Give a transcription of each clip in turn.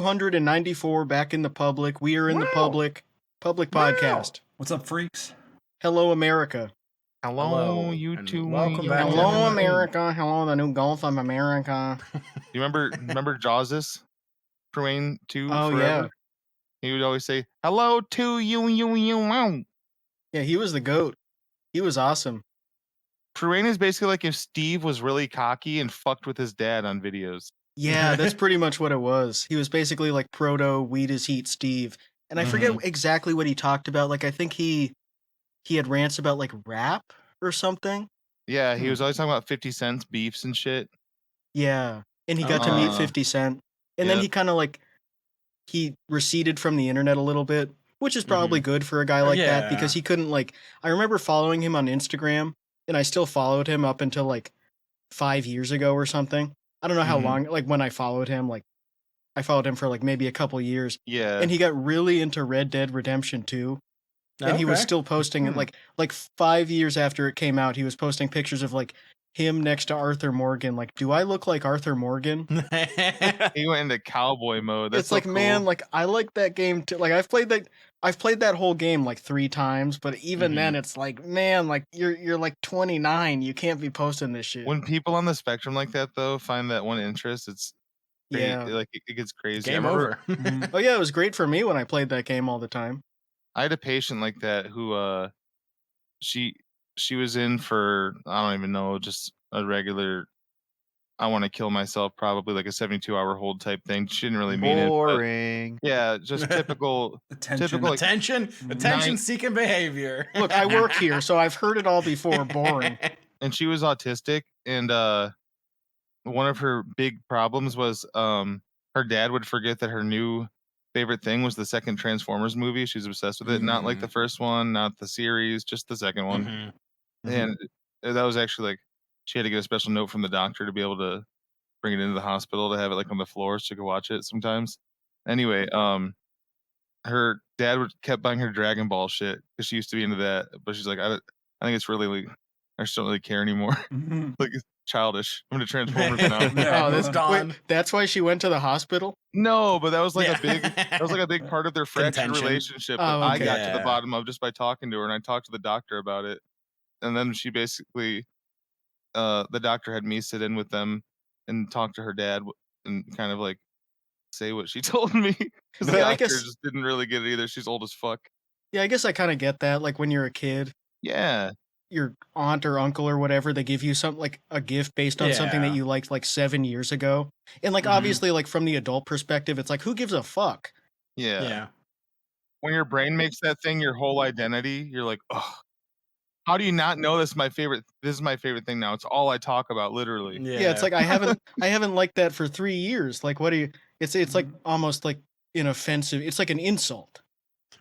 294 back in the public. We are in the public podcast. What's up, freaks? Hello, America. Hello, you two. Welcome back. Hello, America. Hello, the new Gulf of America. You remember Jaws's Tremaine 2? Oh, forever? yeah. He would always say, hello to you. Yeah, he was the GOAT. He was awesome. Tremaine is basically like if Steve was really cocky and fucked with his dad on videos. Yeah, that's pretty much what it was. He was basically like proto Weed is Heat Steve. And I forget exactly what he talked about. Like, I think he had rants about like rap or something. Yeah, he was always talking about 50 Cent's beefs and shit. Yeah, and he got to meet 50 Cent. And then he kind of like, he receded from the internet a little bit, which is probably good for a guy like that because he couldn't like, I remember following him on Instagram and I still followed him up until like 5 years ago or something. I don't know how long, like when I followed him, like I followed him for like maybe a couple years. Yeah. And he got really into Red Dead Redemption 2. And he was still posting it like 5 years after it came out, he was posting pictures of like him next to Arthur Morgan. Like, do I look like Arthur Morgan? He went into cowboy mode. That's it's like, so cool. man, like I like that game too. Like I've played that whole game like 3 times, but even then it's like, man, like you're like 29, you can't be posting this shit. When people on the spectrum like that though find that one interest, it's crazy. Yeah, like it gets crazy. Game over. Oh yeah, it was great for me when I played that game all the time. I had a patient like that who she was in for, I don't even know, just a regular I want to kill myself, probably like a 72-hour hold type thing. She didn't really mean Boring. it. Yeah, just typical attention seeking behavior. Look, I work here, so I've heard it all before. Boring. And she was autistic, and one of her big problems was her dad would forget that her new favorite thing was the second Transformers movie. She's obsessed with it. Not like the first one, not the series, just the second one. And that was actually like, she had to get a special note from the doctor to be able to bring it into the hospital to have it like on the floor so she could watch it sometimes. Anyway, her dad kept buying her Dragon Ball shit because she used to be into that, but she's like, I think it's really, I just don't really care anymore. Like, it's childish. I'm into Transformers now. That's Dawn. Wait, that's why she went to the hospital? No, but that was like a big part of their fractured relationship that I got to the bottom of just by talking to her, and I talked to the doctor about it. And then she basically, the doctor had me sit in with them and talk to her dad and kind of like say what she told me. Because the doctor just didn't really get it either. She's old as fuck. Yeah, I guess I kind of get that. Like when you're a kid. Yeah. Your aunt or uncle or whatever, they give you something like a gift based on something that you liked like 7 years ago. And like obviously like from the adult perspective, it's like, who gives a fuck? Yeah. When your brain makes that thing your whole identity, you're like, oh, how do you not know this is my favorite? This is my favorite thing now. It's all I talk about, literally. Yeah, it's like I haven't liked that for 3 years. Like, what do you? It's like almost like an offensive. It's like an insult.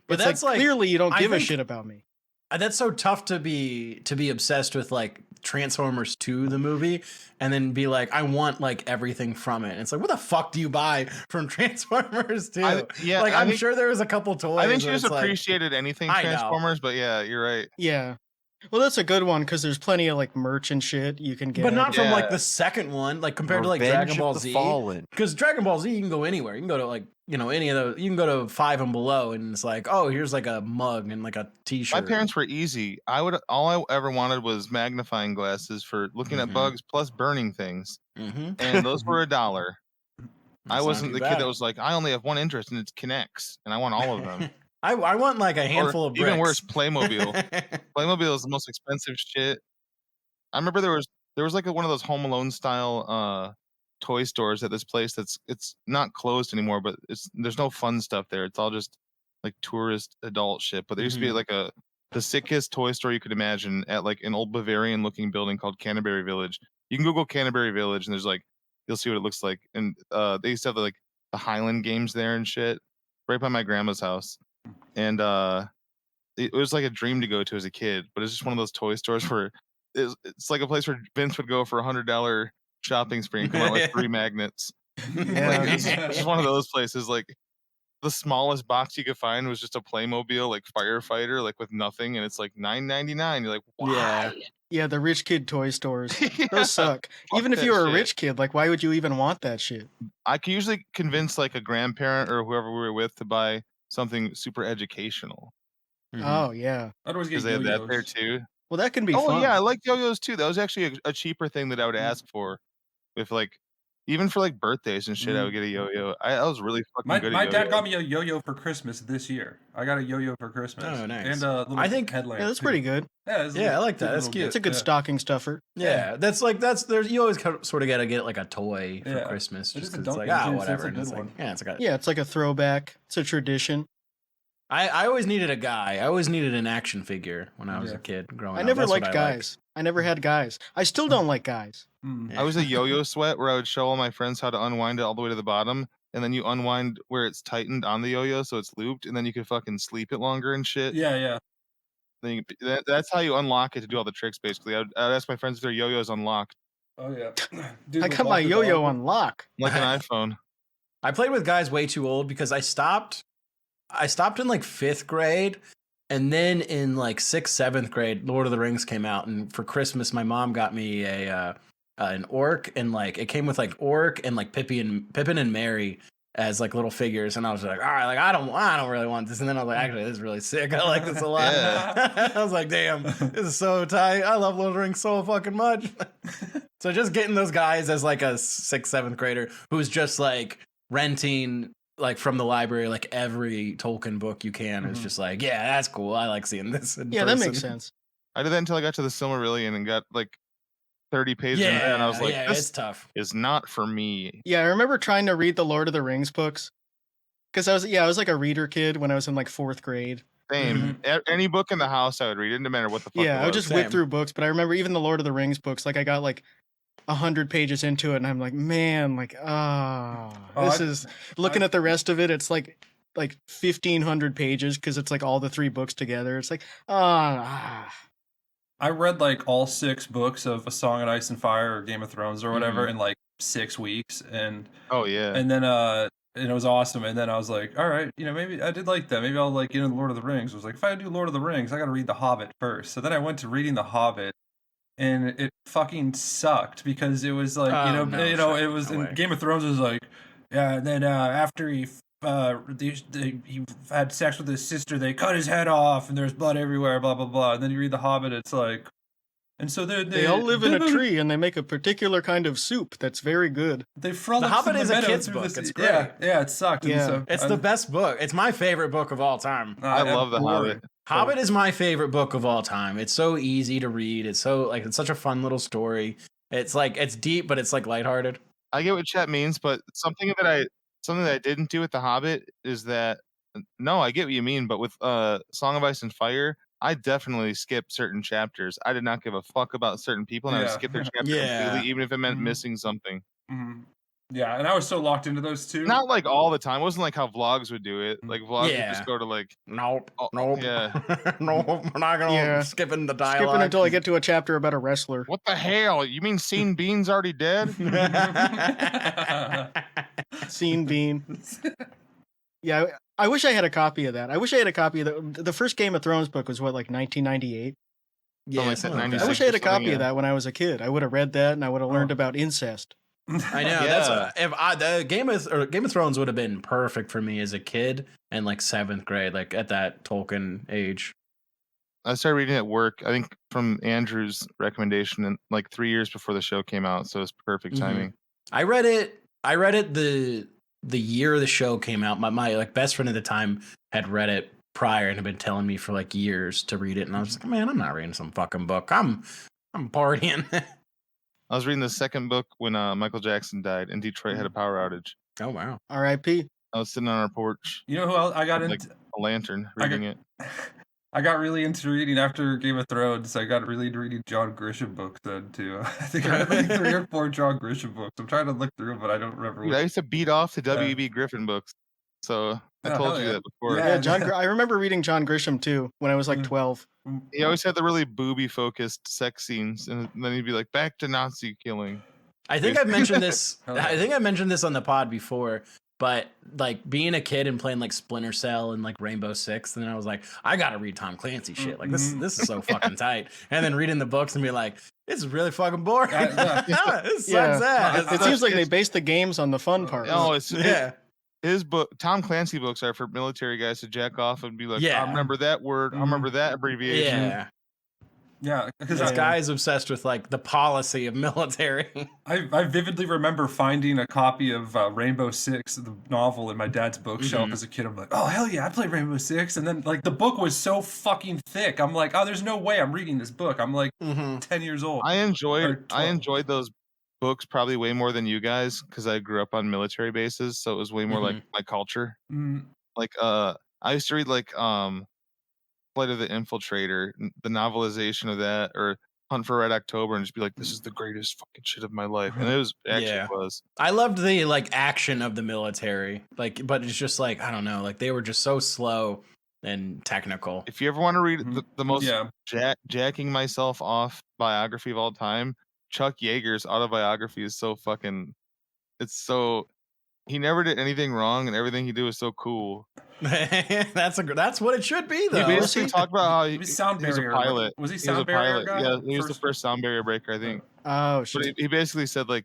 But it's that's like clearly you don't give a shit about me. That's so tough to be obsessed with like Transformers 2, the movie, and then be like, I want like everything from it. And it's like, what the fuck do you buy from Transformers 2? I'm sure there was a couple toys. I think she just appreciated anything Transformers, but yeah, you're right. Yeah. Well, that's a good one because there's plenty of like merch and shit you can get. But not from like the second one, like compared to like Dragon Ball Z. Because Dragon Ball Z, you can go anywhere. You can go to like, any of those. You can go to 5 and below, and it's like, oh, here's like a mug and like a T-shirt. My parents were easy. All I ever wanted was magnifying glasses for looking at bugs plus burning things, and those were $1. I wasn't the kid that was like, I only have one interest, and it's Kinects, and I want all of them. I want like a handful of bricks. Even worse, Playmobil. Playmobil is the most expensive shit. I remember there was like one of those Home Alone style toy stores at this place it's not closed anymore, but there's no fun stuff there. It's all just like tourist adult shit. But there used to be like the sickest toy store you could imagine at like an old Bavarian looking building called Canterbury Village. You can Google Canterbury Village and there's like, you'll see what it looks like. And they used to have like the Highland games there and shit right by my grandma's house. And it was like a dream to go to as a kid, but it's just one of those toy stores where it's like a place where Vince would go for $100 shopping spree and come out with 3 magnets. Like, it's just one of those places. Like the smallest box you could find was just a Playmobil like firefighter, like with nothing, and it's like $9.99. You're like, why? Yeah, the rich kid toy stores. Yeah, Those suck. fuck Even if that you were a shit. rich kid, like, why would you even want that shit? I can usually convince like a grandparent or whoever we were with to buy something super educational Oh, yeah. I'd always get because they had that there yo-yos. too. Well, that can be Oh fun. yeah, I like yo-yos too. That was actually a cheaper thing that I would ask for. With like, even for like birthdays and shit, I would get a yo-yo. I was really fucking good at My dad yo-yos. got me a yo-yo for Christmas this year. I got a yo-yo for Christmas. Oh, nice. And a little headlamp. Yeah, that's too. pretty good. Yeah, it's a Yeah, I little- like that. That's little cute. It's a good yeah. stocking stuffer. Yeah, there's you always sort of got to get like a toy for Yeah. Christmas It just is a 'cause it's like Dunkin' too, so whatever. it's a And it's good like, one. yeah, it's like Yeah, it's like a throwback. It's a tradition. I always needed a guy. I always needed an action figure when I was Yeah. a kid growing I up. never That's what liked I liked. guys. I never had guys. I still don't like guys. Mm. Yeah. I was a yo-yo sweat where I would show all my friends how to unwind it all the way to the bottom, and then you unwind where it's tightened on the yo-yo so it's looped, and then you can fucking sleep it longer and shit. Yeah. Then that's how you unlock it to do all the tricks. Basically, I'd ask my friends if their yo-yo's unlocked, Oh yeah. Dude, I with got my Lock the yo-yo Dog. on lock. like an iPhone. I played with guys way too old because I stopped in like 5th grade, and then in like 6th, 7th grade, Lord of the Rings came out, and for Christmas my mom got me an orc, and like it came with like orc and like Pippin and Merry as like little figures, and I was like, all right, like I don't really want this, and then I was like, actually, this is really sick. I like this a lot. Yeah. I was like, damn, this is so tight. I love Lord of the Rings so fucking much. So just getting those guys as like a 6th, 7th grader who's just like renting like from the library like every Tolkien book you can is just like, yeah, that's cool. I like seeing this in Yeah, person. that makes sense. I did that until I got to the Silmarillion and got like 30 pages in there, and I was like, yeah, this it's tough. is not for me. Yeah, I remember trying to read the Lord of the Rings books. Because I was like a reader kid when I was in like 4th grade. Same. Any book in the house I would read. It didn't matter what the fuck Yeah, it I would was. just whip Same. through books, but I remember even the Lord of the Rings books, like I got like 100 pages into it, and I'm like, man, like, this is looking at the rest of it. It's like 1,500 pages because it's like all the 3 books together. It's like, I read like all 6 books of A Song of Ice and Fire or Game of Thrones or whatever in like 6 weeks, and Oh yeah. and then and it was awesome. And then I was like, all right, maybe I did like that. Maybe I'll like get into Lord of the Rings. I was like, if I do Lord of the Rings, I got to read The Hobbit first. So then I went to reading The Hobbit, and it fucking sucked because it was like it was no in way. Game of Thrones was like, yeah. And then after he had sex with his sister, they cut his head off, and there's blood everywhere. Blah blah blah. And then you read The Hobbit, it's like, and so they all live in a tree, and they make a particular kind of soup that's very good. They frolic. The Hobbit through is a meadow kid's through book. this- It's great. Yeah, it sucked. Yeah. And so, It's the best book. It's my favorite book of all time. I love The boring. Hobbit. Hobbit is my favorite book of all time. It's so easy to read. It's so like it's such a fun little story. It's like it's deep, but it's like lighthearted. I get what chat means, but something that I didn't do with The Hobbit is that no, I get what you mean, but with Song of Ice and Fire, I definitely skipped certain chapters. I did not give a fuck about certain people, and I would Yeah. skip their chapter Yeah. completely, even if it meant Mhm. missing something. Mhm. Yeah, and I was so locked into those two. Not like all the time. It wasn't like how vlogs would do it. Like vlogs would Yeah. just go to like Nope. Oh, Nope. yeah. Nope. We're not gonna Yeah. skipping the dialogue. Skipping until I get to a chapter about a wrestler. what the hell? You mean Scene Bean's already dead? Scene Bean. Yeah, I wish I had a copy of that. I wish I had a copy of the first Game of Thrones book was what, like 1998? Yeah, like something like 96. I that. wish I had a or something, copy of yeah. that when I was a kid. I would have read that, and I would have learned about incest. I know. Yeah. That's the Game of Thrones would have been perfect for me as a kid in like 7th grade, like at that Tolkien age. I started reading at work, I think from Andrew's recommendation, and like 3 years before the show came out, so it's perfect Mhm. timing. I read it the year the show came out. My like best friend at the time had read it prior and had been telling me for like years to read it, and I was like, man, I'm not reading some fucking book. I'm partying. I was reading the second book when Michael Jackson died and Detroit had a power outage. Oh wow. R.I.P. I was sitting on our porch, You know who else I got with, like into? a lantern, reading it. I got really into reading after Game of Thrones. I got really into reading John Grisham books then too. I think I read like 3 or 4 John Grisham books. I'm trying to look through them, but I don't remember. Dude, I used to beat off the W.B. Griffin books, so I Oh, told hell you yeah. that before. Yeah. Yeah, I remember reading John Grisham too when I was like 12. He always had the really booby-focused sex scenes, and then he'd be like, "Back to Nazi killing." I think I've mentioned this. Oh, yeah. I think I mentioned this on the pod before, But like being a kid and playing like Splinter Cell and like Rainbow Six, and then I was like, I gotta read Tom Clancy shit. Like this is so fucking tight. And then reading the books and be like, this is really fucking boring. This sucks ass. It seems like they base the games on the fun part. No, his book, Tom Clancy books are for military guys to jack off and be like, I remember that word, I remember that abbreviation. Yeah, because this guy is obsessed with like the policy of military. I vividly remember finding a copy of Rainbow Six, the novel, in my dad's bookshelf as a kid. I'm like, oh hell yeah, I played Rainbow Six, and then like the book was so fucking thick. I'm like, oh, there's no way I'm reading this book. I'm like 10 years old. I enjoyed those books probably way more than you guys because I grew up on military bases, so it was way more like my culture. Like I used to read like Flight of the Infiltrator, the novelization of that, or Hunt for Red October, and just be like, this is the greatest fucking shit of my life. And it was was. I loved the like action of the military, like, but it's just like, I don't know, like they were just so slow and technical. If you ever want to read the most jacking myself off biography of all time, Chuck Yeager's autobiography is so fucking, he never did anything wrong, and everything he did was so cool. That's what it should be, though. He basically talked about how he was a pilot. Was he sound barrier guy? Yeah, he was the first sound barrier breaker, I think. Oh shit! But he basically said like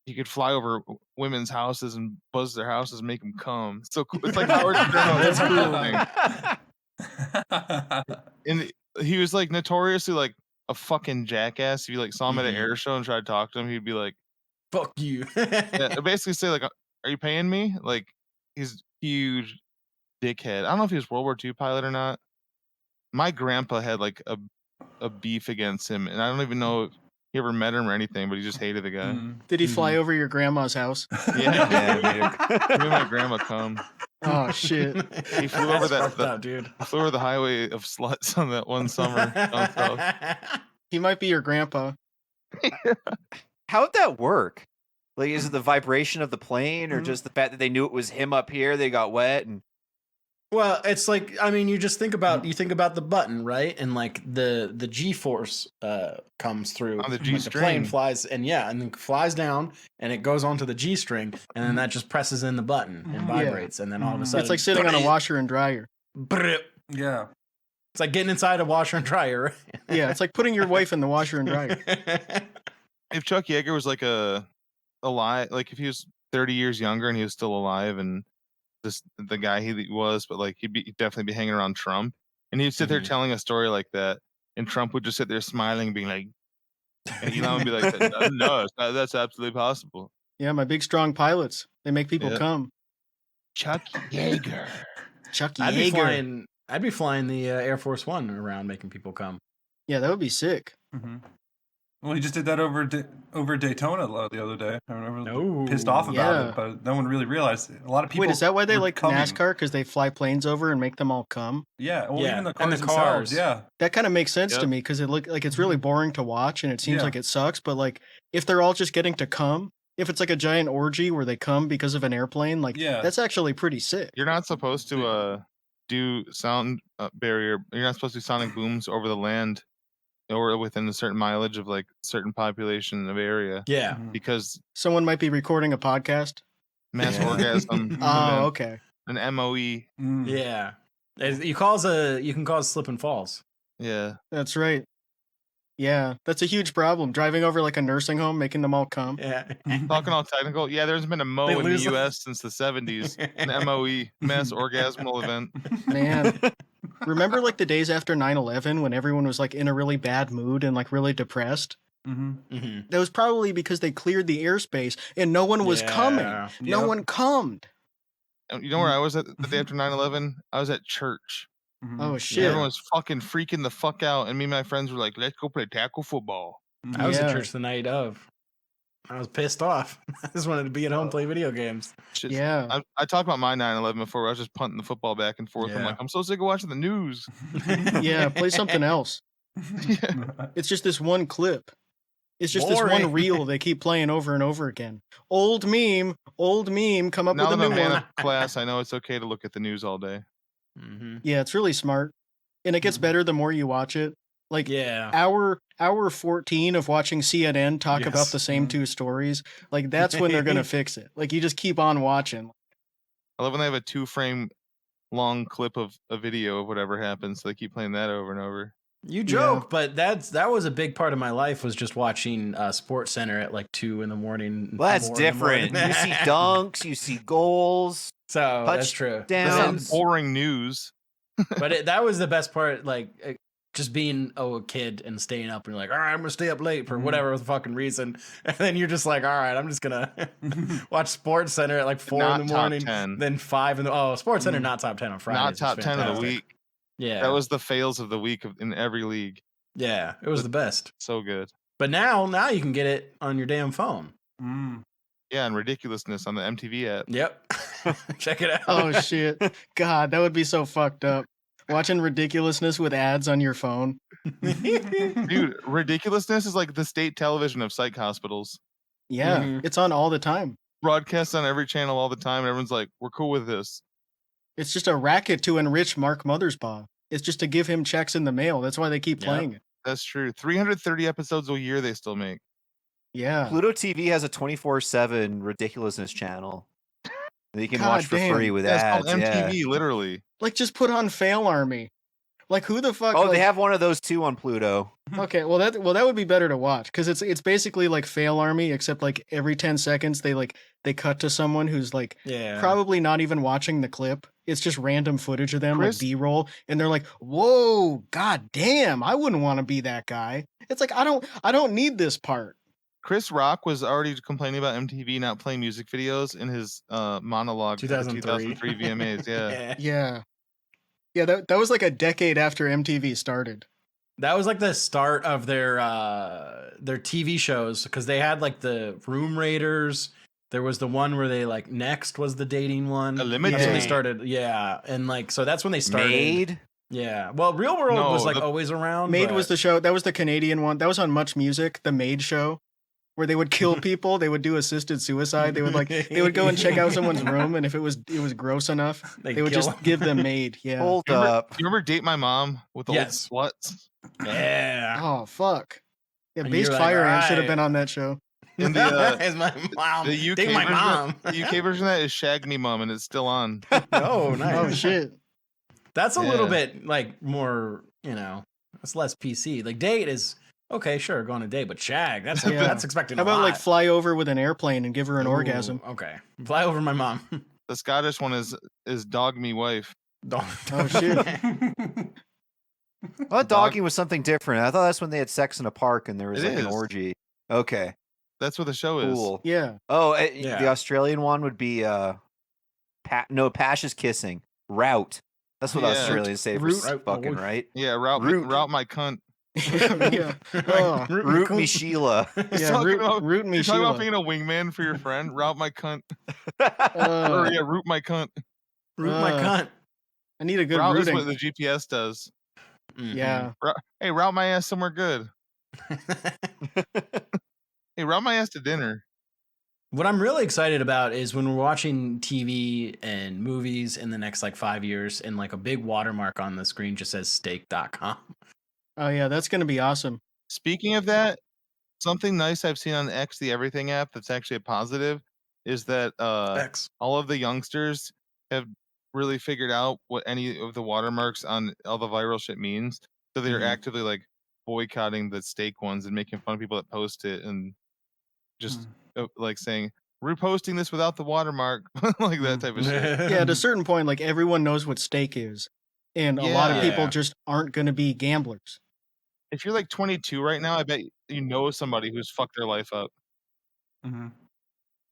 he could fly over women's houses and buzz their houses, and make them come. It's so cool. It's like Howard Stern. That's cool. And he was like notoriously like a fucking jackass. If you like saw him at an air show and tried to talk to him, he'd be like, "Fuck you." Basically say like, "Are you paying me?" Like he's huge dickhead. I don't know if he was World War II pilot or not. My grandpa had like a beef against him, and I don't even know if he ever met him or anything, but he just hated the guy. Did he fly over your grandma's house? Yeah, he made my grandma come. Oh shit! He flew over dude. Flew over the highway of sluts on that one summer. He might be your grandpa. How'd that work? Like, is it the vibration of the plane, or just the fact that they knew it was him up here? They got wet, and well, it's like, I mean, you think about the button, right? And like the G-force comes through on the G string. The plane flies, and then flies down, and it goes onto the G string, and then that just presses in the button and vibrates, and then all of a sudden it's like sitting on a washer and dryer. Yeah, it's like getting inside a washer and dryer. Yeah, it's like putting your wife in the washer and dryer. If Chuck Yeager was like alive, like if he was 30 years younger and he was still alive, and the guy he was, but like he'd definitely be hanging around Trump, and he'd sit there telling a story like that, and Trump would just sit there smiling, being like, and Elon would be like, no, that's absolutely possible. Yeah, my big strong pilots, they make people come. Chuck Yeager. I'd be flying the Air Force One around, making people come. Yeah, that would be sick. Well, he just did that over Daytona the other day. I remember pissed off about it, but no one really realized it. A lot of people. Wait, is that why they like NASCAR? Because they fly planes over and make them all come? Yeah, well, even the cars themselves. Yeah, that kind of makes sense to me because it look like it's really boring to watch and it seems like it sucks. But like, if they're all just getting to come, if it's like a giant orgy where they come because of an airplane, like that's actually pretty sick. You're not supposed to do sound barrier. You're not supposed to do sonic booms over the land or within a certain mileage of like certain population of area. Yeah. Because someone might be recording a podcast. Mass orgasm. Oh, okay. An MOE. Yeah. You can cause slip and falls. Yeah. That's right. Yeah, that's a huge problem. Driving over like a nursing home, making them all come. Yeah. Talking all technical. Yeah, there's been a MO in the U.S. since the 70s. An MOE, mass orgasmal event. Man. Remember like the days after 9/11 when everyone was like in a really bad mood and like really depressed? That was probably because they cleared the airspace and no one was coming. No one cummed. You know where I was at the day after 9/11? I was at church. Oh shit! Everyone was fucking freaking the fuck out, and me and my friends were like, "Let's go play tackle football." I was at church the night of. I was pissed off. I just wanted to be at home, play video games. Yeah. I talked about my 9/11 before. Where I was just punting the football back and forth. I'm like, I'm so sick of watching the news. Yeah, play something else. It's just this one clip. It's just this one reel they keep playing over and over again. Old meme, come up with a new one. Class, I know it's okay to look at the news all day. Yeah, it's really smart. And it gets better the more you watch it. Like hour 14 of watching CNN talk about the same two stories. Like that's when they're going to fix it. Like you just keep on watching. I love when they have a 2-frame long clip of a video of whatever happens, so they keep playing that over and over. You joke, but that was a big part of my life, was just watching Sports Center at like 2 in the morning. Well, that's different. You see dunks, you see goals. So that's true. That's not boring news. But that was the best part, like just being a kid and staying up and you're like, all right, I'm gonna stay up late for whatever the fucking reason, and then you're just like, all right, I'm just gonna watch Sports Center at like 4 in the morning, then 5 in the Sports Center not top 10 on Friday, not top 10 of the week. Yeah, that was the fails of the week in every league. Yeah, it was the best. So good. But now you can get it on your damn phone. Yeah, and Ridiculousness on the MTV app. Yep. Check it out. Oh shit. God, that would be so fucked up. Watching Ridiculousness with ads on your phone. Dude, Ridiculousness is like the state television of psych hospitals. Yeah, it's on all the time. Broadcasts on every channel all the time, and everyone's like, we're cool with this. It's just a racket to enrich Mark Mothersbaugh. It's just to give him checks in the mail. That's why they keep playing it. That's true. 330 episodes a year they still make. Yeah. Pluto TV has a 24/7 Ridiculousness channel that you can watch for free with ads. It's MTV, literally. Like, just put on Fail Army. Like, who the fuck? Oh, they have one of those too on Pluto. Okay, well that would be better to watch, because it's basically like Fail Army, except like every 10 seconds they cut to someone who's like probably not even watching the clip. It's just random footage of them, like B-roll, and they're like, "Whoa, god damn, I wouldn't want to be that guy." It's like I don't need this part. Chris Rock was already complaining about MTV not playing music videos in his monologue for the 2003 VMAs. Yeah, that was like a decade after MTV started. That was like the start of their TV shows, because they had like the Room Raiders. There was the one where they like Next was the dating one. Eliminate. That's when they started. Yeah, and like so that's when they started. Made. Yeah. Well, Real World was like always around. Made was the show. That was the Canadian one. That was on Much Music. The Made show, where they would kill people. They would do assisted suicide. They would go and check out someone's room, and if it was gross enough, they would just give them Made. Yeah. Hold up. You remember Date My Mom with the old sluts? Yeah. Oh fuck. Yeah, Based Fire Ant should have been on that show. In the Is my mom. The UK my mom. The UK version of that is Shag Me Mom, and it's still on. Oh, nice. Oh shit. That's a little bit like more, it's less PC. Like Date is okay, sure, go on a date, but Shag, that's expecting. How about like fly over with an airplane and give her an orgasm? Okay, fly over my mom. The Scottish one is Dog Me Wife. Oh shit. I thought dogging was something different. I thought that's when they had sex in a park and there was an orgy. Okay. That's what the show is. Cool. Yeah. Oh, the Australian one would be Pash is kissing. Route. That's what Australians say for fucking, right? Yeah, route my cunt. Yeah. Oh. Root Me Sheila. Yeah, root Me Sheila. Talking about being a wingman for your friend. Route my cunt. Root my cunt. Root my cunt. I need a good route rooting. is what the GPS does. Yeah. Hey, route my ass somewhere good. Hey, route my ass to dinner. What I'm really excited about is when we're watching TV and movies in the next like 5 years, and like a big watermark on the screen just says steak.com. Oh yeah, that's gonna be awesome. Speaking of that, something nice I've seen on X, the Everything app, that's actually a positive, is that all of the youngsters have really figured out what any of the watermarks on all the viral shit means. So they're actively like boycotting the steak ones and making fun of people that post it, and just like saying, reposting this without the watermark, like that type of shit. Yeah, at a certain point, like everyone knows what steak is, and a lot of people just aren't going to be gamblers. If you're like 22 right now, I bet you know somebody who's fucked their life up.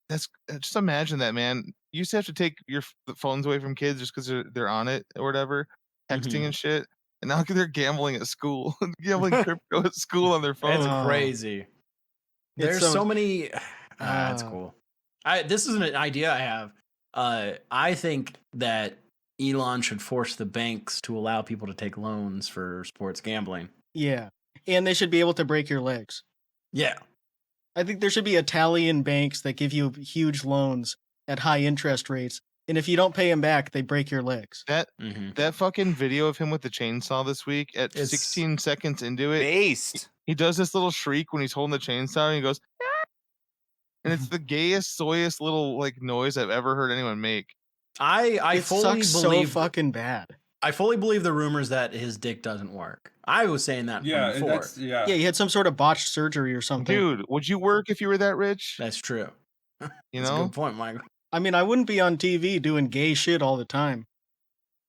That's just imagine that, man. You used to have to take your phones away from kids just because they're on it or whatever, texting and shit. And now they're gambling at school, gambling crypto at school on their phone. It's crazy. There's so many. That's cool. This is an idea I have. I think that Elon should force the banks to allow people to take loans for sports gambling. Yeah, and they should be able to break your legs. Yeah. I think there should be Italian banks that give you huge loans at high interest rates, and if you don't pay them back, they break your legs. That fucking video of him with the chainsaw this week, at 16 seconds into it, based. He does this little shriek when he's holding the chainsaw, and he goes, and it's the gayest, soyest little like noise I've ever heard anyone make. I It fully sucks believe so fucking bad. I fully believe the rumors that his dick doesn't work. I was saying that Yeah, before. that's Yeah, he had some sort of botched surgery or something. Dude, would you work if you were that rich? That's true. You That's a know? good point, Michael. I mean, I wouldn't be on TV doing gay shit all the time.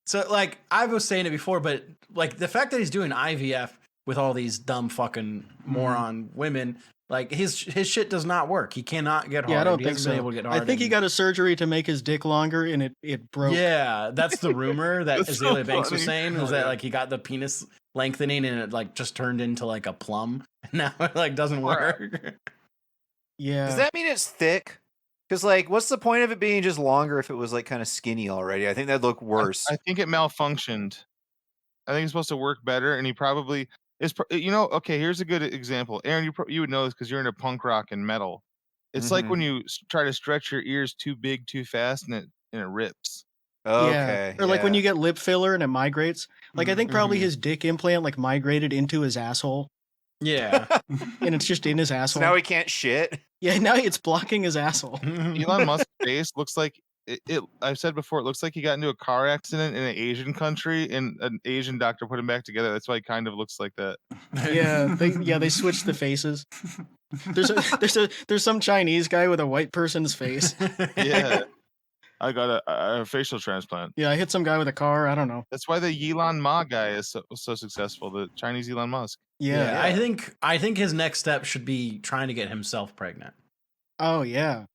So, like, I was saying it before, but like the fact that he's doing IVF with all these dumb fucking moron women, like his shit does not work. He cannot get hard. Yeah, I don't He think hasn't been so. able to get hard. I think he got a surgery to make his dick longer, and it broke. Yeah, that's the rumor that That's so Azalea Banks was funny. saying was that like he got the penis lengthening and it like just turned into like a plum. Now it like doesn't work. Yeah. Does that mean it's thick? Because like, what's the point of it being just longer if it was like kind of skinny already? I think that'd look worse. I think it malfunctioned. I think it's supposed to work better, and he probably is. You know, okay. Here's a good example, Aaron. You would know this because you're into punk rock and metal. It's like when you try to stretch your ears too big too fast, and it rips. Okay. Yeah. Or like when you get lip filler and it migrates. Like I think probably Mhm. his dick implant like migrated into his asshole, Yeah. and it's just in his So asshole. now he can't shit. Yeah, now it's blocking his asshole. Elon Musk's face looks like it. I've said before, it looks like he got into a car accident in an Asian country, and an Asian doctor put him back together. That's why he kind of looks like that. Yeah, they switched the faces. There's some Chinese guy with a white person's face. Yeah, I got a facial transplant. Yeah, I hit some guy with a car. I don't know. That's why the Elon Ma guy is so successful. The Chinese Elon Musk. Yeah. I think his next step should be trying to get himself pregnant. Oh yeah.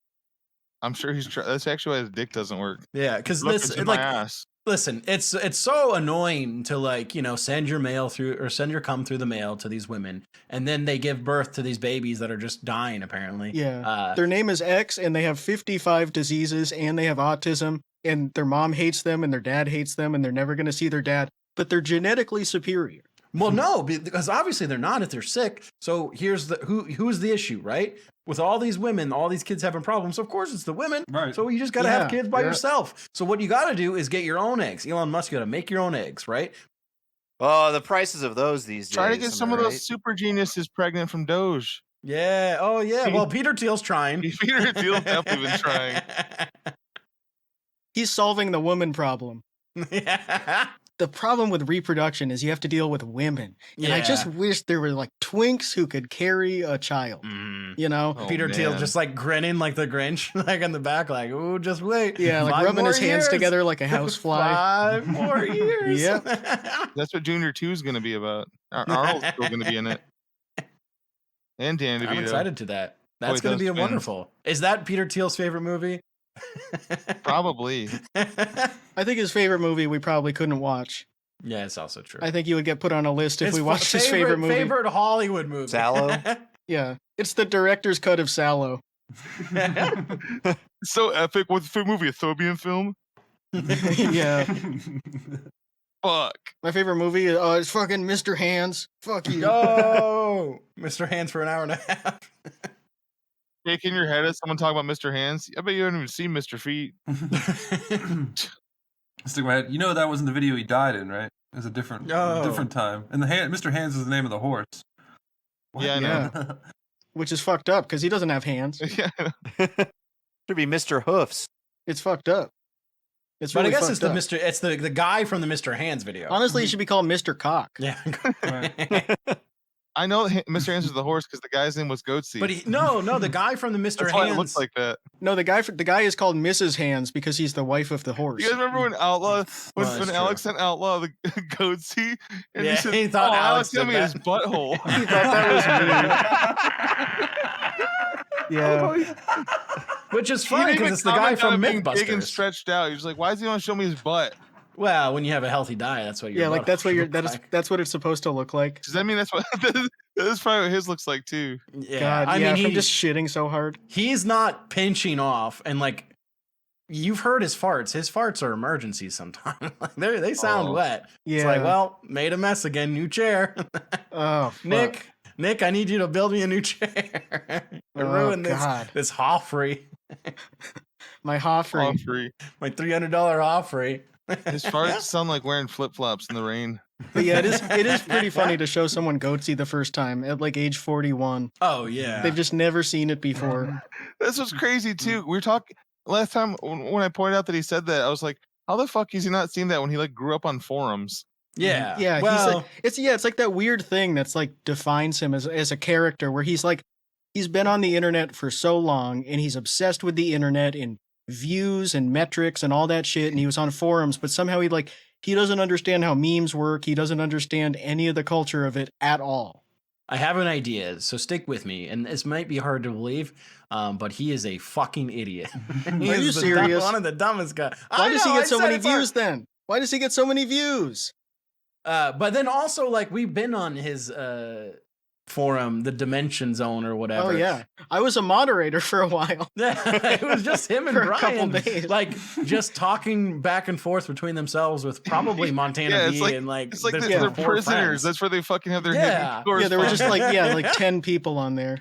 I'm sure he's. That's actually why his dick doesn't work. Yeah, because Look, this it's in like my ass. listen, it's so annoying to like, you know, send your mail through or send your cum through the mail to these women, and then they give birth to these babies that are just dying apparently. Yeah. Their name is X, and they have 55 diseases, and they have autism, and their mom hates them, and their dad hates them, and they're never going to see their dad, but they're genetically superior. Well, no, because obviously they're not if they're sick. So here's the who's the issue, right? With all these women, all these kids having problems, of course it's the women. Right. So you just got to have Yeah, kids by yeah. yourself. So what you got to do is get your own eggs. Elon Musk, you got to make your own eggs, right? Oh, the prices of those these days. Try to get am some I of right? those super geniuses pregnant from Doge. Yeah. Oh, yeah. Well, Peter Thiel's trying. Peter Thiel's definitely been trying. He's solving the woman problem. Yeah. The problem with reproduction is you have to deal with women. And I just wish there were like twinks who could carry a child. You know? Oh, Peter Thiel man. just like grinning like the Grinch, like in the back, like, "Ooh, just wait." Yeah, like 5 rubbing his more hands years. together like a housefly. 5 more years. Yep. That's what Junior 2 is going to be about. Arnold's still going to be in it. And Dan DeVito. I'm excited to that. That's Wait, going those to be twins. wonderful. Is that Peter Thiel's favorite movie? Probably. I think his favorite movie we probably couldn't watch. Yeah, it's also true. I think he would get put on a list if His we watched his favorite movie. Favorite Hollywood movie. Sallow? Yeah. It's the director's cut of Sallow. So epic. What's the movie? A Thobian film? Yeah. Fuck. My favorite movie is fucking Mr. Hands. Fuck you. Go, Mr. Hands for an hour and a half. Shaking your head at someone talking about Mr. Hands. I bet you haven't even seen Mr. Feet. Stick my head. You know that wasn't the video he died in, right? It was a different time. And Mr. Hands is the name of the horse. What? Yeah, I know. Yeah. Which is fucked up because he doesn't have hands. Yeah. Should be Mr. Hoofs. It's fucked up. It's But really I guess it's fucked the up. it's the guy from the Mr. Hands video. Honestly, it should be called Mr. Cock. Yeah. I know Mr. Hands is the horse because the guy's name was Goatsy. But no, the guy from the Mr. That's why Hands. it looks like that. No, the guy is called Mrs. Hands because he's the wife of the horse. You guys remember when Outlaw, when that's Alex sent Outlaw the Goatsy? And Yeah, he said, he thought oh, Alex sent did me his that." butthole. He thought that was weird. Yeah. Which is He funny didn't because even it's the guy comment on from it being big and Mythbusters. stretched out. He was like, why does he want to show me his butt? Well, when you have a healthy diet, that's what you're. Yeah, like that's what it's supposed to look like. Does that mean that's what that's probably what his looks like too? Yeah, God, I yeah, mean, from just shitting so hard. he's not pinching off, and like you've heard his farts. His farts are emergencies sometimes. Like they sound Oh. wet. Yeah. It's like, well, made a mess again. New chair. Oh, fuck. Nick, I need you to build me a new chair. I Oh, ruined God. this Hoffrey, My Hoffrey. All free. my $300 Hoffrey. His farts sound like wearing flip flops in the rain. But yeah, it is pretty funny to show someone Goatsy the first time at like age 41. Oh yeah. They've just never seen it before. That's what's crazy too. We're talking last time when I pointed out that he said that, I was like, how the fuck has he not seen that when he like grew up on forums? Yeah. Yeah, Well, he's like it's like that weird thing that's like defines him as a character where he's like he's been on the internet for so long and he's obsessed with the internet and views and metrics and all that shit, and he was on forums, but somehow he doesn't understand how memes work. He doesn't understand any of the culture of it at all. I have an idea, so stick with me. And this might be hard to believe, but he is a fucking idiot. Are you serious? One of the dumbest guys. Why does he get so many views then? Why does he get so many views? But then also, like, we've been on his forum, the Dimension Zone or whatever. Oh yeah, I was a moderator for a while. It was just him and For a Brian, couple days. like just talking back and forth between themselves with probably Montana V and like it's like their they're four prisoners. friends. That's where they fucking have their Yeah. hidden Yeah, there were just correspondence. like 10 people on there.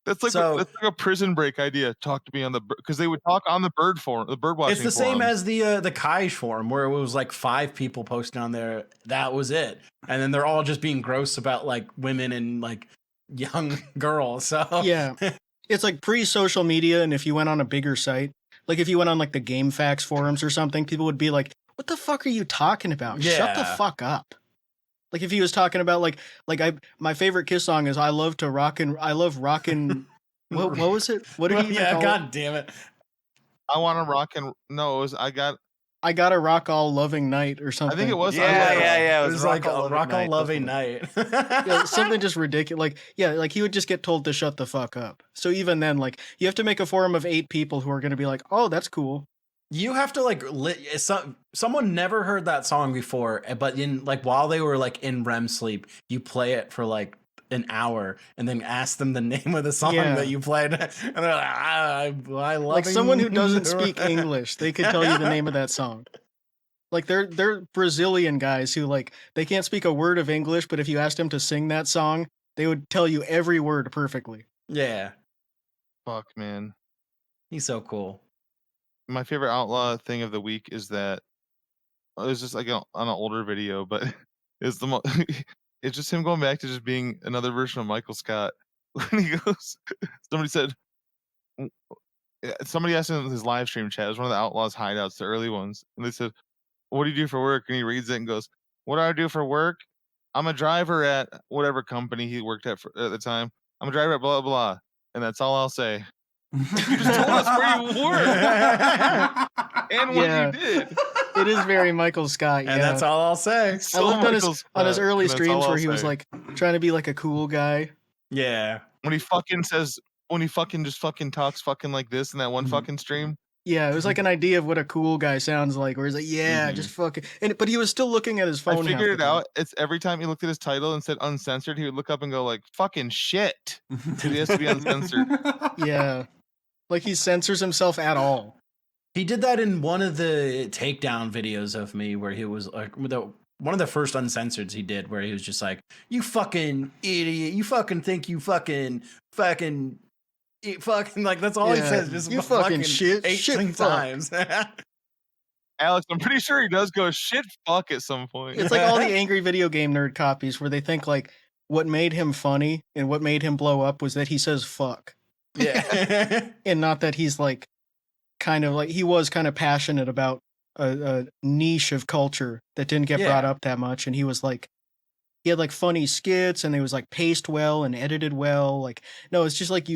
That's like So- that's like a prison break idea. Talk to me on the because they would talk on the bird forum, the bird watching. It's the same forums. as the Kaj forum where it was like 5 people posting on there. That was it, and then they're all just being gross about like women and like young girls. So Yeah. It's like pre-social media, and if you went on a bigger site, like if you went on like the GameFAQs forums or something, people would be like, what the fuck are you talking about? Shut the Yeah. fuck up. Like if he was talking about my favorite Kiss song is I love rockin' what was it? What did he even yeah, call god it? damn it. I want to rock and no, it was I got a rock all loving night or something. I think it was. Yeah. It was like a rock all loving night. night. Yeah, something just ridiculous. Like he would just get told to shut the fuck up. So even then, like you have to make a forum of 8 people who are going to be like, "Oh, that's cool." You have to like someone never heard that song before, but in like while they were like in REM sleep, you play it for like an hour and then ask them the name of the song Yeah. that you played, and they're like, I love Like someone who doesn't speak English, they could tell you the name of that song. Like they're Brazilian guys who like they can't speak a word of English, but if you asked them to sing that song, they would tell you every word perfectly. Yeah, Fuck, man. he's so cool. My favorite outlaw thing of the week is that it was just like on an older video, but it's it's just him going back to just being another version of Michael Scott. When he goes, somebody asked him in his live stream chat. It was one of the Outlaws hideouts, the early ones, and they said, "What do you do for work?" And he reads it and goes, "What do I do for work? I'm a driver at whatever company he worked at at the time. I'm a driver at blah blah," and that's all I'll say. You just told us where you work and what Yeah. you did. It is very Michael Scott. And that's all I'll say. I looked on Michael his Scott, early and that's streams all where I'll he was say. like trying to be like a cool guy. Yeah, When he fucking just fucking talks fucking like this in that one fucking stream. Yeah, it was like an idea of what a cool guy sounds like, where he's like, "Yeah, just fucking," but he was still looking at his phone. I half figured the it time. out. It's every time he looked at his title and said uncensored, he would look up and go like, "Fucking shit." He has to be uncensored. Yeah, like he censors himself at all. he did that in one of the takedown videos of me where he was like one of the first uncensored he did, where he was just like, "You fucking idiot! You fucking think you fucking like that's all he Yeah, says. Just you fucking shit, 18 fuck. times." Alex, I'm pretty sure he does go shit fuck at some point. It's like all the angry video game nerd copies where they think like what made him funny and what made him blow up was that he says fuck, Yeah. and not that he's like kind of like he was kind of passionate about a niche of culture that didn't get brought Yeah. up that much, and he was like he had like funny skits and they was like paced well and edited well. Like no, it's just like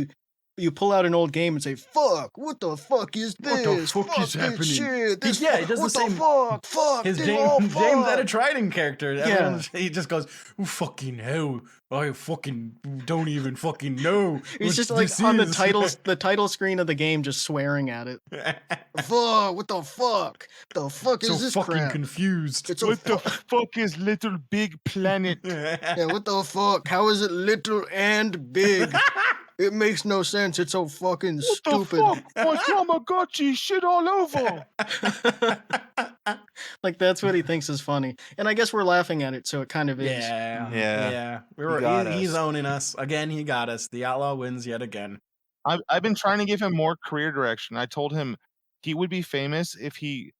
you pull out an old game and say, "Fuck! What the fuck is this? What the fuck is this happening?" Shit, this Yeah, he does what the same- fuck? Fuck! His this, James, oh, James fuck." Etta Trident character. Yeah. Everyone, he just goes, "Oh, fucking hell. I fucking don't even fucking know." He's what just like this on the is." title screen of the game, just swearing at it. Fuck! What the fuck? The fuck so is this fucking crap? confused. It's so What the fuck is Little Big Planet? yeah. What the fuck? How is it little and big? It makes no sense. It's so fucking stupid. My Tamagotchi shit all over. Like that's what he thinks is funny, and I guess we're laughing at it, so it kind of is. Yeah, Yeah. yeah. got He's us. owning us again. He got us. The outlaw wins yet again. I've been trying to give him more career direction. I told him he would be famous if he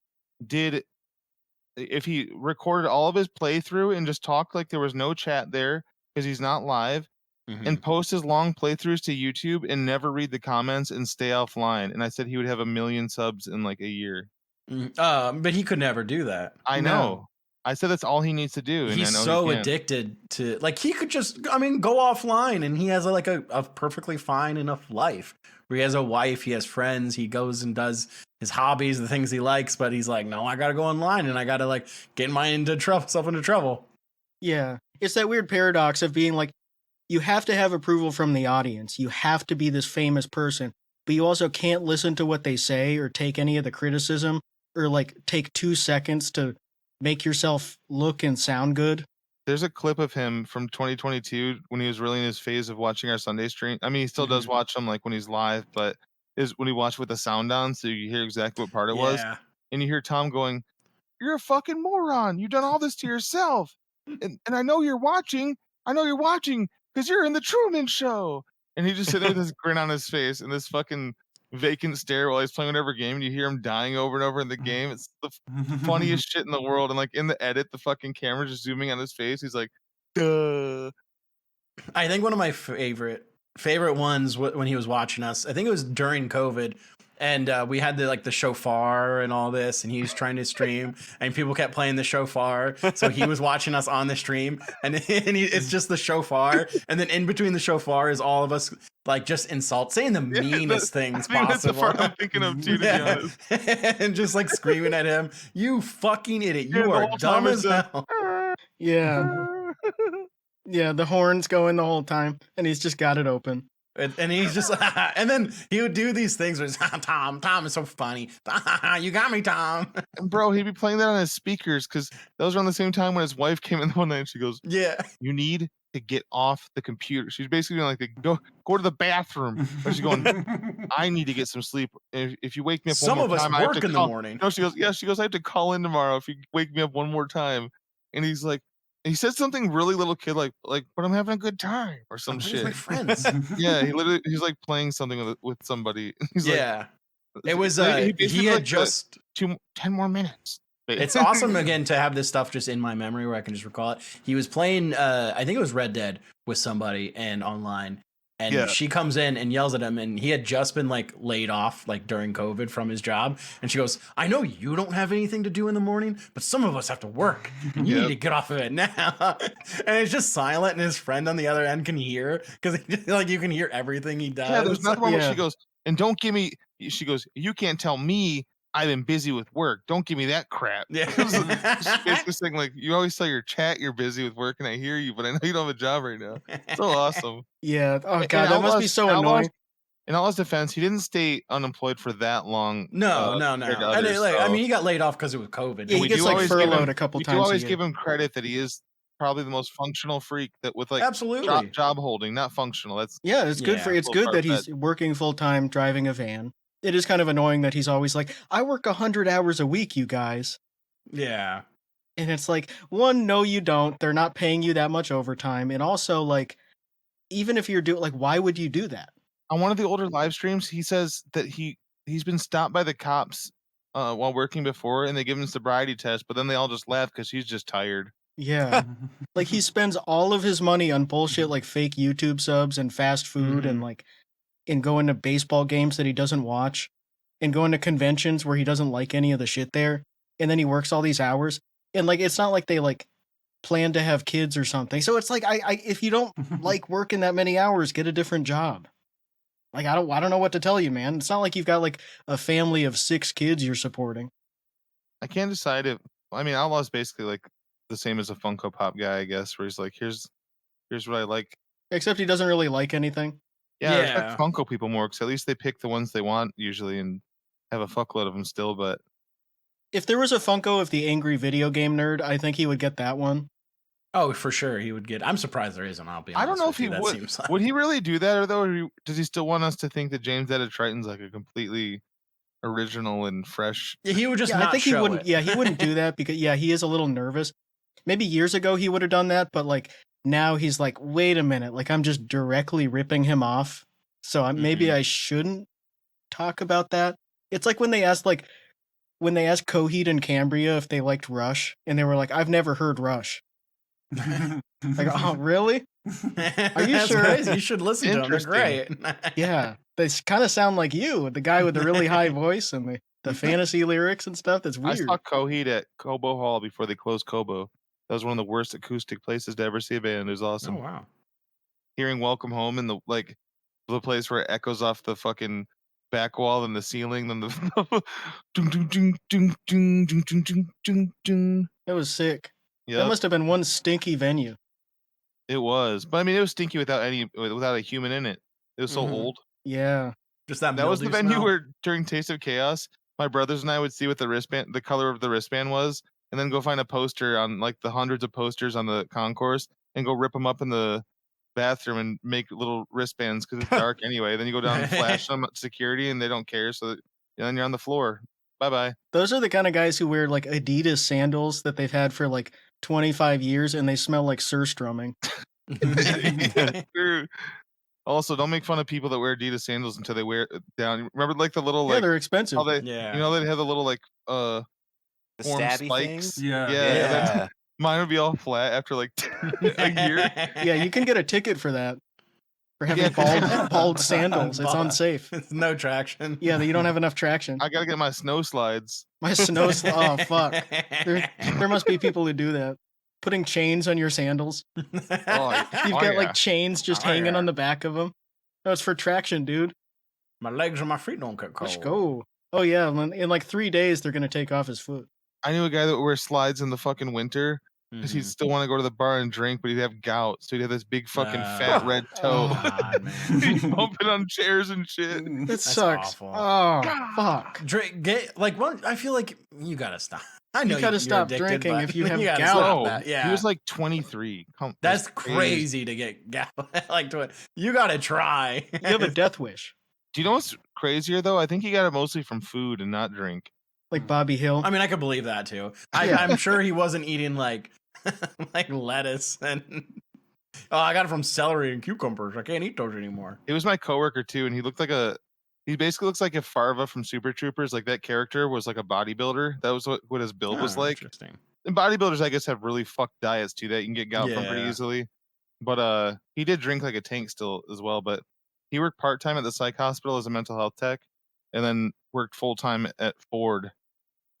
recorded all of his playthrough and just talked like there was no chat there because he's not live, and post his long playthroughs to YouTube and never read the comments and stay offline. And I said he would have 1 million subs in like a year. But he could never do that. I know. I said that's all he needs to do. And He's I know so he can. addicted to, like, he could just, go offline, and he has a perfectly fine enough life where he has a wife, he has friends, he goes and does his hobbies, the things he likes, but he's like, no, I gotta go online and I gotta like get myself into trouble. Yeah. It's that weird paradox of being like, you have to have approval from the audience. You have to be this famous person, but you also can't listen to what they say or take any of the criticism or like take 2 seconds to make yourself look and sound good. There's a clip of him from 2022 when he was really in his phase of watching our Sunday stream. I mean, he still does watch them like when he's live, but is when he watched with the sound on, so you hear exactly what part it was. And you hear Tom going, "You're a fucking moron. You've done all this to yourself. And I know you're watching. I know you're watching because you're in the Truman Show." And he just sitting there with this grin on his face and this fucking vacant stare while he's playing whatever game, and you hear him dying over and over in the game. It's the funniest shit in the world. And like in the edit, the fucking camera just zooming on his face. He's like, duh. I think one of my favorite ones when he was watching us, I think it was during COVID, and we had the shofar and all this, and he was trying to stream, and people kept playing the shofar, so he was watching us on the stream, and it's just the shofar, and then in between the shofar is all of us like just saying the meanest things possible. That's the part I'm thinking of too, to be honest. And just like screaming at him, "You fucking idiot! You are dumb as hell." Yeah. Yeah, the horns going the whole time, and he's just got it open. And he's just, and then he would do these things where he's, Tom is so funny. You got me, Tom. And bro, he'd be playing that on his speakers because those were on the same time when his wife came in one night and she goes, "Yeah, you need to get off the computer." She's basically like, go to the bathroom. Or she's going, "I need to get some sleep. If you wake me up some one more time, of us work in the morning." No, she goes, "Yeah." She goes, "I have to call in tomorrow if you wake me up one more time." And he's like, he said something really little kid like, "But I'm having a good time," or some shit. My friends. Yeah, he's like playing something with somebody. He's like, it was he had like just 10 more minutes. It's awesome again to have this stuff just in my memory where I can just recall it. He was playing, I think it was Red Dead with somebody and online, and she comes in and yells at him, and he had just been like laid off like during COVID from his job, and she goes, "I know you don't have anything to do in the morning, but some of us have to work, and you need to get off of it now." And it's just silent, and his friend on the other end can hear because like you can hear everying he does. Yeah, there's another one where she goes, "And don't give me." She goes, "You can't tell me I've been busy with work. Don't give me that crap." Yeah. She's basically saying like, "You always tell your chat you're busy with work, and I hear you, but I know you don't have a job right now." So awesome. Yeah. Oh god, that must be so annoying. In all his defense, he didn't stay unemployed for that long. No. I mean, he got laid off because it was COVID. Yeah, he gets like furloughed a couple times. We do always give him credit that he is probably the most functional freak that with like absolutely job holding, not functional. That's it's good it's good that he's working full time driving a van. It is kind of annoying that he's always like, "I work 100 hours a week, you guys." Yeah. And it's like, one, no, you don't. They're not paying you that much overtime. And also, like, even if you're doing, like, why would you do that? On one of the older live streams, he says that he's been stopped by the cops while working before, and they give him a sobriety test, but then they all just laugh because he's just tired. Yeah. Like, he spends all of his money on bullshit like fake YouTube subs and fast food and, like, and going to baseball games that he doesn't watch and going to conventions where he doesn't like any of the shit there. And then he works all these hours. And like, it's not like they like plan to have kids or something. So it's like, I if you don't like working that many hours, get a different job. Like, I don't know what to tell you, man. It's not like you've got like a family of 6 kids you're supporting. I can't decide if, I mean, Outlaw's basically like the same as a Funko Pop guy, I guess, where he's like, here's what I like. Except he doesn't really like anything. Yeah, I respect Funko people more because at least they pick the ones they want usually and have a fuckload of them still. But if there was a Funko of the angry video game nerd, I think he would get that one. Oh, for sure he would get. I'm surprised there isn't. I'll be honest. I don't know if he would. Like... Would he really do that, or though? Does he still want us to think that James Edit Triton's like a completely original and fresh? Yeah, he would just. Not I think show he wouldn't. It. Yeah, he wouldn't do that because he is a little nervous. Maybe years ago he would have done that, but like now he's like, wait a minute, like I'm just directly ripping him off. So maybe I shouldn't talk about that. It's like when they asked Coheed and Cambria if they liked Rush, and they were like, "I've never heard Rush." Like, oh, really? Are you That's sure? crazy. You should listen to them. They're great. Yeah, they kind of sound like you, the guy with the really high voice and the fantasy lyrics and stuff. That's I weird. saw Coheed at Cobo Hall before they closed Cobo. That was one of the worst acoustic places to ever see a band. It was awesome. Oh wow. Hearing Welcome Home in the place where it echoes off the fucking back wall and the ceiling, then the ding, ding, ding, ding, ding, ding, ding, ding, ding, ding. It was sick. That Yep, must have been one stinky venue. it was. But I mean, it was stinky without a human in it. It was so Mhm. old. Yeah. Just that. That was the mildew venue smell. where during Taste of Chaos, my brothers and I would see what the color of the wristband was, and then go find a poster on like the hundreds of posters on the concourse and go rip them up in the bathroom and make little wristbands because it's dark anyway. Then you go down and flash them at security and they don't care. So then you're on the floor. Bye bye. Those are the kind of guys who wear like Adidas sandals that they've had for like 25 years and they smell like Surstromming. True. Also, don't make fun of people that wear Adidas sandals until they wear it down. Remember, like the little Yeah, like they're expensive. how they, Yeah. you know, they have the little like The form stabby spikes. things. Yeah. Yeah, and then Yeah. mine would be all flat after like a year. Yeah, you can get a ticket for that. For having Yeah. bald sandals. It's unsafe. It's no traction. Yeah, you don't have enough traction. I gotta get my snow slides. My snow oh fuck. There must be people who do that. Putting chains on your sandals. Oh, You've oh, got yeah. like chains just Oh, hanging yeah. on the back of them. No, it's for traction, dude. My legs and my feet don't get cold. Let's go. Oh yeah, in like 3 days they're gonna take off his foot. I knew a guy that would wear slides in the fucking winter because he'd Mhm. still want to go to the bar and drink, but he'd have gout, so he'd have this big fucking No. fat red toe. God, man. He's bumping on chairs and shit. That That's sucks. awful. Oh fuck. Get like one. I feel like you gotta stop. I know You gotta you're stop addicted, drinking but if you have gotta gout. stop No, that. Yeah, he was like 23. that's crazy to get gout. Like you gotta try. You have a death wish. Do you know what's crazier though? I think he got it mostly from food and not drink. Like Bobby Hill. I mean, I could believe that too. Yeah. I'm sure he wasn't eating like like lettuce and. Oh, I got it from celery and cucumbers. I can't eat those anymore. He was my coworker too, and he basically looks like if Farva from Super Troopers, like that character, was like a bodybuilder. That was what his build was Oh, like. interesting. And bodybuilders, I guess, have really fucked diets too that you can get gout from pretty Yeah. easily. But he did drink like a tank still as well. But he worked part time at the psych hospital as a mental health tech, and then worked full time at Ford.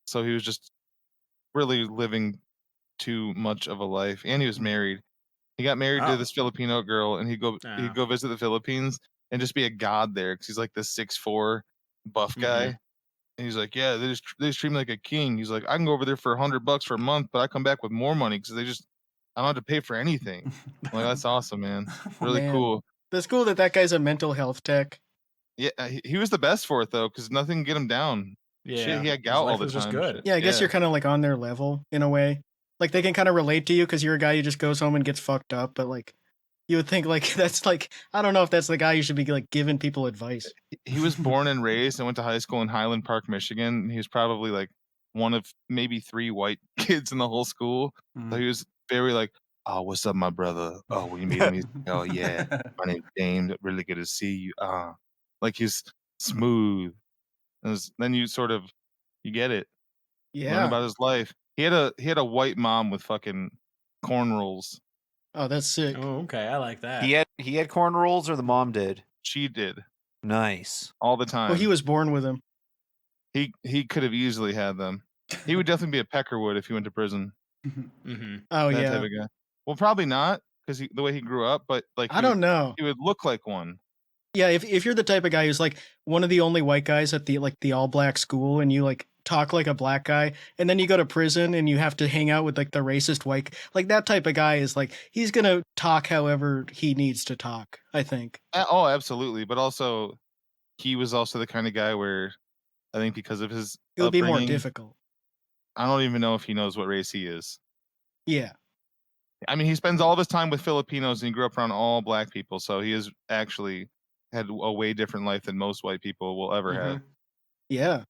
So he was just really living too much of a life, and he was married. He got married to Oh. this Filipino girl, and he'd go visit the Philippines and just be a god there because he's like this 6'4" buff guy. And he's like, yeah, they just treat me like a king. He's like, I can go over there for $100 for a month, but I come back with more money because I don't have to pay for anything. I'm like, that's awesome, man. Really Man. cool. That's cool that guy's a mental health tech. Yeah, he was the best for it though, because nothing can get him down. Yeah, Shit, he had his gout all life the was just time. good. Shit. Yeah, I guess you're kind of like on their level in a way. Like they can kind of relate to you because you're a guy who just goes home and gets fucked up. But like, you would think like that's like I don't know if that's the guy you should be like giving people advice. He was born and raised and went to high school in Highland Park, Michigan. He was probably like one of maybe 3 white kids in the whole school. So he was very like, oh, what's up, my brother? Oh, will you meet me? Oh, yeah. My name's James. Really good to see you. Like he's smooth. And then you get it. Learn Yeah. about his life. He had a white mom with fucking corn rolls. Oh, that's sick. Oh, okay, I like that. He had corn rolls, or the mom did. She did Nice. all the time. Well, he was born with him. He could have easily had them. He would definitely be a Peckerwood if he went to prison. Mm-hmm. Oh That yeah. type of guy. Well, probably not because the way he grew up, but like I don't know. he would look like one. Yeah, if you're the type of guy who's like one of the only white guys at the all black school and you like talk like a black guy and then you go to prison and you have to hang out with like the racist white like that type of guy is like he's going to talk however he needs to talk, I think. Oh, absolutely. But also, he was also the kind of guy where I think because of his It would be more upbringing, difficult. I don't even know if he knows what race he is. Yeah. I mean, he spends all of his time with Filipinos and he grew up around all black people, so he has actually had a way different life than most white people will ever have. Yeah.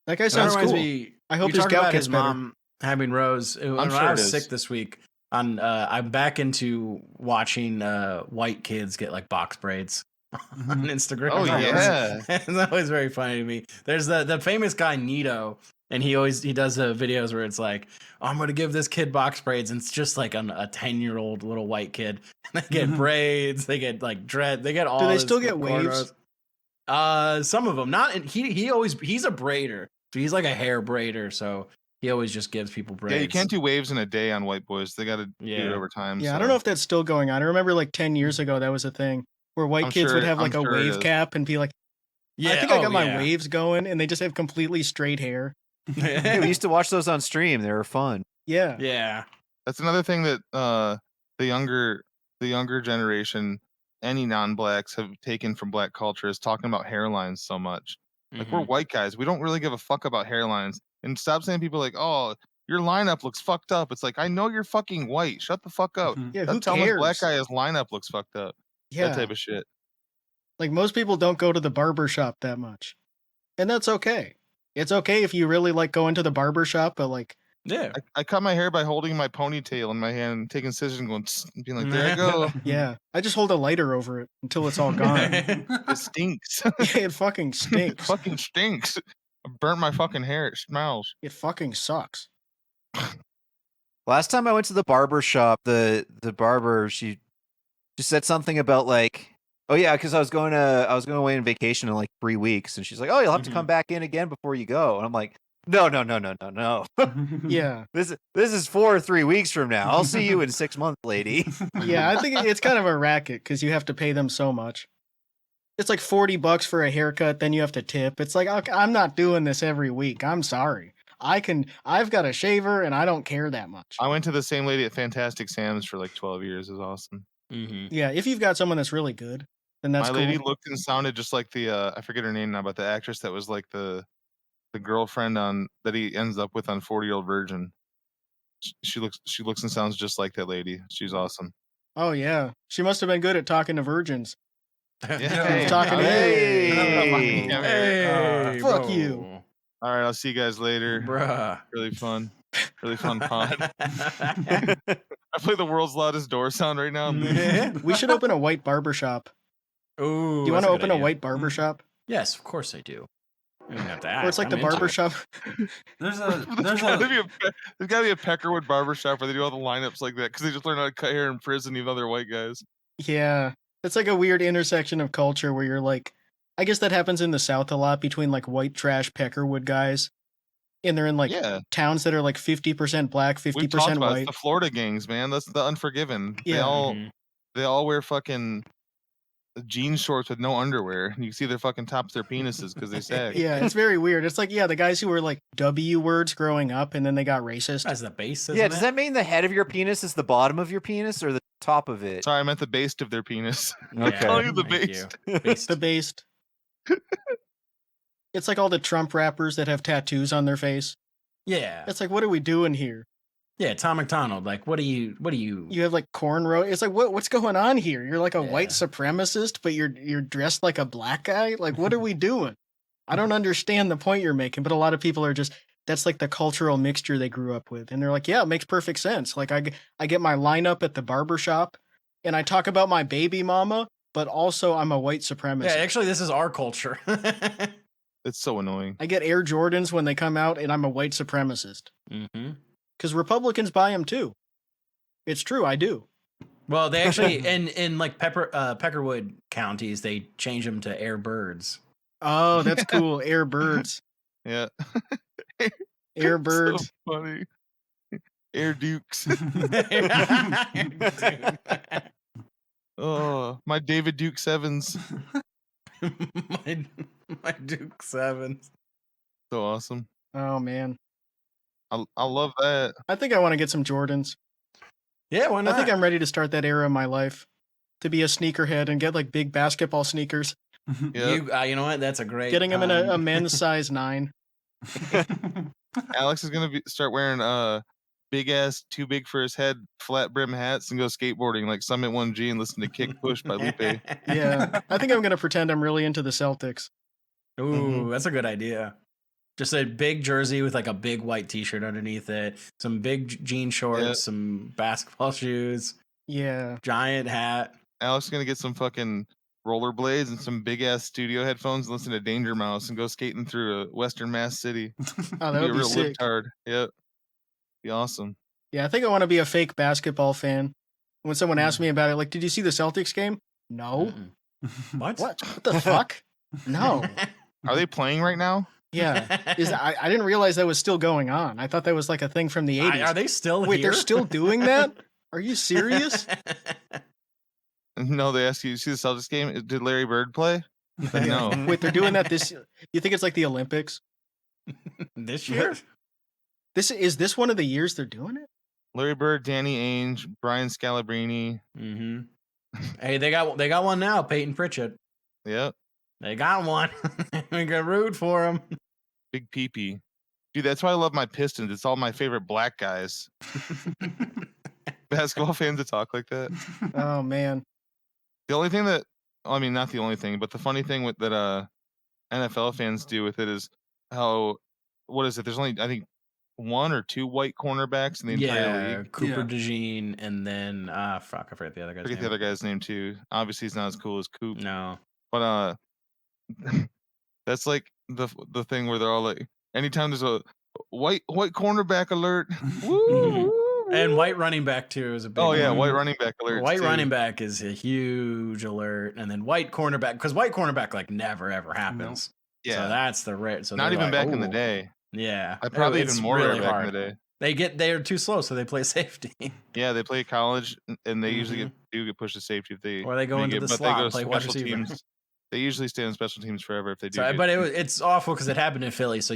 That guy That sounds reminds cool. me. I hope you his talked gout about gets his better. mom having Rose. When sure I it was is. sick this week, I'm back into watching white kids get like box braids on Instagram. Oh, yeah. It's always very funny to me. There's the famous guy Nito And he does videos where it's like, oh, I'm gonna give this kid box braids, and it's just like a 10-year-old little white kid. They get braids, they get like dread, they get all. Do they still get waves? Some of them, not. And he's a braider, so he's like a hair braider. So he always just gives people braids. Yeah, you can't do waves in a day on white boys. They got to do it over time. Yeah, so. I don't know if that's still going on. I remember like 10 years ago that was a thing where white kids would have like a wave cap and be like, I think I got my waves going, and they just have completely straight hair. Yeah, we used to watch those on stream. They were fun. Yeah. Yeah. That's another thing that the younger generation, any non-blacks, have taken from black culture is talking about hairlines so much. Like, we're white guys. We don't really give a fuck about hairlines. And stop saying people like, oh, your lineup looks fucked up. It's like, I know you're fucking white. Shut the fuck up. Yeah, who tell cares? My black guy's lineup looks fucked up. Yeah. That type of shit. Like, most people don't go to the barber shop that much. And that's okay. It's okay if you really like going to the barber shop, but like, yeah, I cut my hair by holding my ponytail in my hand and taking scissors and going, and being like, there I go. Yeah, I just hold a lighter over it until it's all gone. It stinks. Yeah, it fucking stinks. It fucking stinks. I burnt my fucking hair. It smells. It fucking sucks. Last time I went to the barber shop, the barber, she said something about like, oh yeah, because I was going away on vacation in like 3 weeks, and she's like, oh, you'll have to come back in again before you go, and I'm like, no. Yeah, this is 4 or 3 weeks from now. I'll see you in 6 months, lady. Yeah, I think it's kind of a racket because you have to pay them so much. It's like $40 for a haircut, then you have to tip. It's like, okay, I'm not doing this every week. I'm sorry. I've got a shaver and I don't care that much. I went to the same lady at Fantastic Sam's for like 12 years. It was awesome. Yeah, if you've got someone that's really good, then that's My cool. lady looked and sounded just like the I forget her name now, but the actress that was like the girlfriend on that he ends up with on 40-Year-Old Virgin. She looks and sounds just like that lady. She's awesome. Oh yeah, she must have been good at talking to virgins. Yeah. Talking to Hey, fuck you. All right, I'll see you guys later. Bruh. Really fun pod. I play the world's loudest door sound right now. We should open a white barber shop. Ooh, Do you want to open a white barber shop? Yes, of course I do. You don't have to ask. Or it's like the barber shop. There's gotta be a Peckerwood barber shop where they do all the lineups like that because they just learn how to cut hair in prison, even other white guys. Yeah, it's like a weird intersection of culture where you're like, I guess that happens in the South a lot between like white trash Peckerwood guys, and they're in like towns that are like 50% black, 50% white. It's the Florida gangs, man. That's the Unforgiven. Yeah. They all wear fucking jean shorts with no underwear. You can see their fucking tops, their penises because they sag. Yeah, it's very weird. It's like, yeah, the guys who were like W words growing up and then they got racist. As the base, yeah, does that mean the head of your penis is the bottom of your penis or the top of it? Sorry, I meant the base of their penis. Okay. I'm telling you the base. The based. It's like all the Trump rappers that have tattoos on their face. Yeah. It's like, what are we doing here? Yeah, Tom McDonald. Like, what do you? You have like cornrow. It's like, what's going on here? You're like a white supremacist, but you're dressed like a black guy. Like, what are we doing? I don't understand the point you're making. But a lot of people are just, that's like the cultural mixture they grew up with, and they're like, yeah, it makes perfect sense. Like, I get my lineup at the barber shop, and I talk about my baby mama, but also I'm a white supremacist. Yeah, actually, this is our culture. It's so annoying. I get Air Jordans when they come out, and I'm a white supremacist. Because Republicans buy them too. It's true, I do. Well, they actually in like Peckerwood counties, they change them to Air Birds. Oh, that's cool. Air Birds. Yeah. Air Birds. So funny. Air Dukes. Oh, my David Duke Sevens. my Duke Sevens. So awesome. Oh man. I love that. I think I want to get some Jordans. Yeah, why not? I think I'm ready to start that era of my life. To be a sneakerhead and get like big basketball sneakers. Yeah. You know what? That's a great. Getting them in a men's size 9. Alex is gonna start wearing big ass, too big for his head, flat brim hats and go skateboarding like Summit 1G and listen to Kick Push by Lupe. Yeah, I think I'm gonna pretend I'm really into the Celtics. Ooh, that's a good idea. Just a big jersey with like a big white T-shirt underneath it, some big jean shorts, some basketball shoes. Yeah, giant hat. Alex is gonna get some fucking rollerblades and some big ass studio headphones and listen to Danger Mouse and go skating through a Western Mass city. Oh, that would a be real sick. libtard. Yep. Be awesome. Yeah, I think I want to be a fake basketball fan. When someone asks me about it, like, did you see the Celtics game? No. What? What the fuck? No. Are they playing right now? Yeah. I didn't realize that was still going on. I thought that was like a thing from the 80s. Are they still Wait, here? they're still doing that? Are you serious? No, they ask you see the Celtics game? Did Larry Bird play? No. Wait, they're doing that this you think it's like the Olympics? This year? Is this one of the years they're doing it? Larry Bird, Danny Ainge, Brian Scalabrine. Hey, they got one now, Peyton Pritchett. Yep. They got one. We can root for him. Big peepee. Dude, that's why I love my Pistons. It's all my favorite black guys. Basketball fans that talk like that. Oh man. The only thing that, I mean, not the only thing, but the funny thing with that NFL fans do with it is how, what is it? There's only, I think, 1 or 2 white cornerbacks in the entire league. Cooper DeJean, and then fuck, I forget the other guy's name. The other guy's name too. Obviously, he's not as cool as Coop. No, but that's like the thing where they're all like, anytime there's a white cornerback alert, woo, and white running back too is a big. Oh yeah, one. white running back alert. White running back is a huge alert, and then white cornerback, because white cornerback like never ever happens. Yeah, so that's the rate. So not even back in the day. Yeah, I probably even more really back hard. in the day. They're too slow, so they play safety. Yeah, they play college, and they usually get pushed to safety if they or they go into the slot and play wide special receiver. teams. They usually stay on special teams forever if they do. But it's awful because it happened in Philly, so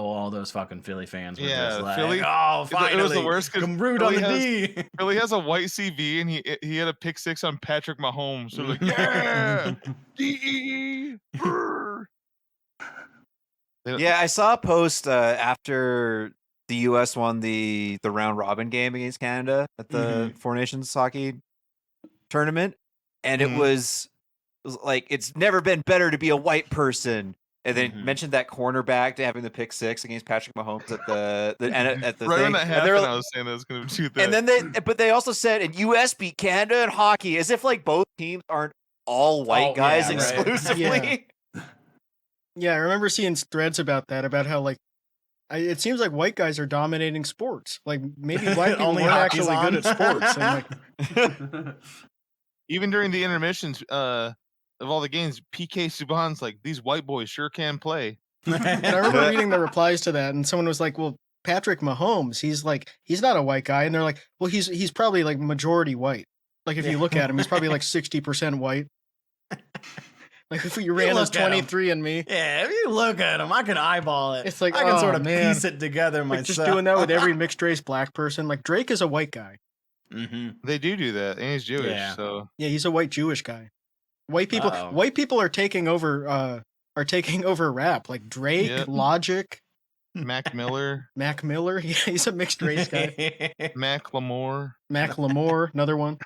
all those fucking Philly fans were just like, Philly. Oh, finally, it was the worst. Come root on the D. Philly has a white CV, and he had a pick 6 on Patrick Mahomes. So like, yeah, D. Yeah, I saw a post after the U.S. won the round robin game against Canada at the Four Nations hockey tournament, and it was like, it's never been better to be a white person. And then mentioned that cornerback to having the pick 6 against Patrick Mahomes at the right thing. when that happened, I was saying that was going to do that. And then they also said, and U.S. beat Canada in hockey, as if like both teams aren't all white guys exclusively. Right. Yeah, I remember seeing threads about that, about how like it seems like white guys are dominating sports. Like maybe black people weren't actually good at sports. And like, even during the intermissions of all the games, PK Subban's like, these white boys sure can play. And I remember reading the replies to that, and someone was like, "Well, Patrick Mahomes, he's not a white guy," and they're like, "Well, he's probably like majority white. Like if you look at him, he's probably like 60% white." Like if you ran as 23andMe. Yeah, if you look at him, I can eyeball it. It's like, I can sort of man. piece it together Like myself. just doing that with every mixed race black person. Like Drake is a white guy. They do that, and he's Jewish, so yeah, he's a white Jewish guy. White people are taking over rap. Like Drake, Logic, Mac Miller. Yeah, he's a mixed race guy. Mac Lamore, another one.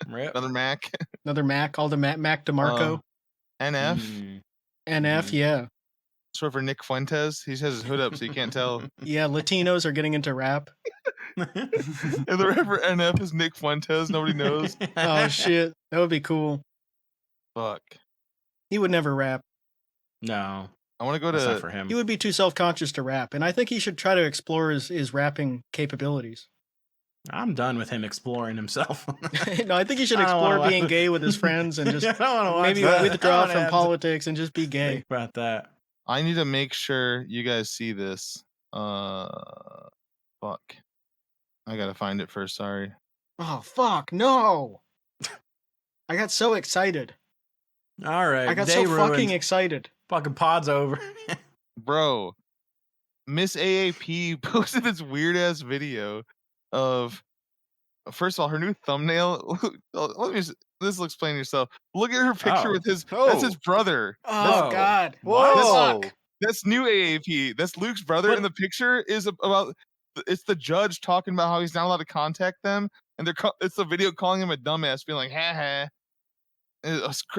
Another Mac. Another Mac. All the Mac DeMarco. NF. NF, yeah. So for Nick Fuentes, he has his hood up so you can't tell. Yeah, Latinos are getting into rap. And the rapper NF is Nick Fuentes. Nobody knows. Oh shit, that would be cool. Fuck. He would never rap. No, I want to go that's to. not for him. He would be too self-conscious to rap, and I think he should try to explore his rapping capabilities. I'm done with him exploring himself. No, I think he should explore being gay with his friends and just maybe withdraw from politics and just be gay. Think about that. I need to make sure you guys see this. Fuck. I gotta find it first. Sorry. Oh fuck no! I got so excited. All right, I got so fucking excited. Fucking pod's over. Bro, Miss AAP posted this weird ass video of, first of all, her new thumbnail. This will explain yourself. Look at her picture with his. That's his brother. Oh God! Whoa! That's new AAP. That's Luke's brother. And the picture is about. It's the judge talking about how he's not allowed to contact them, and it's the video calling him a dumbass, being like, "Ha ha."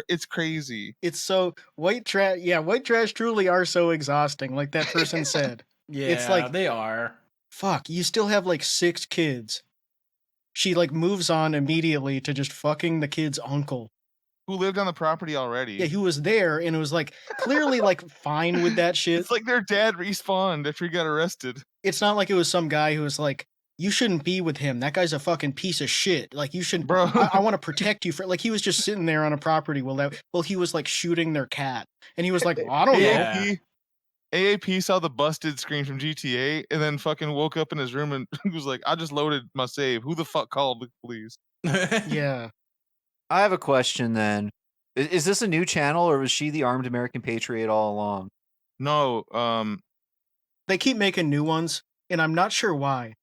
It's crazy. It's so white trash. Yeah, white trash truly are so exhausting. Like that person said. Yeah, it's like they are. Fuck, you still have like 6 kids. She like moves on immediately to just fucking the kid's uncle. who lived on the property already. Yeah, who was there and it was like clearly like fine with that shit. It's like their dad respawned after he got arrested. It's not like it was some guy who was like, you shouldn't be with him. That guy's a fucking piece of shit. Like you should, Bro. I want to protect you for. Like he was just sitting there on a property while he was like shooting their cat, and he was like, well, I don't know. AAP saw the busted screen from GTA and then fucking woke up in his room and was like, I just loaded my save. Who the fuck called the police? Yeah. I have a question then. Is this a new channel or was she the Armed American Patriot all along? No, they keep making new ones, and I'm not sure why.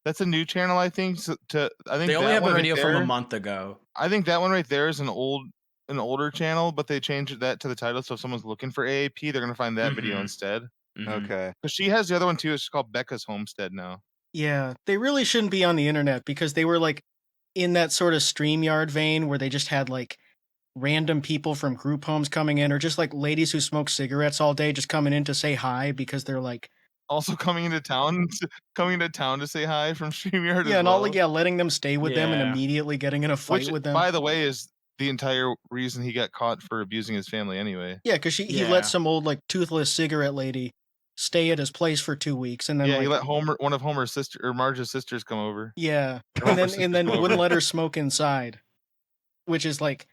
That's a new channel, I think. I think they only have a video from a month ago. I think that one right there is an older channel, but they changed that to the title, so if someone's looking for AAP, they're gonna find that video instead. Okay. Because she has the other one too. It's called Becca's Homestead now. Yeah, they really shouldn't be on the internet because they were like in that sort of StreamYard vein where they just had like random people from group homes coming in, or just like ladies who smoke cigarettes all day just coming in to say hi because they're like also coming into town to say hi from StreamYard. Yeah, as and well. all like letting them stay with them and immediately getting in a fight Which, with them. by the way, is the entire reason he got caught for abusing his family anyway. Yeah, because he let some old like toothless cigarette lady stay at his place for 2 weeks, and then he let one of Homer's sister or Marge's sisters come over. Yeah, and then wouldn't let her smoke inside, which is like.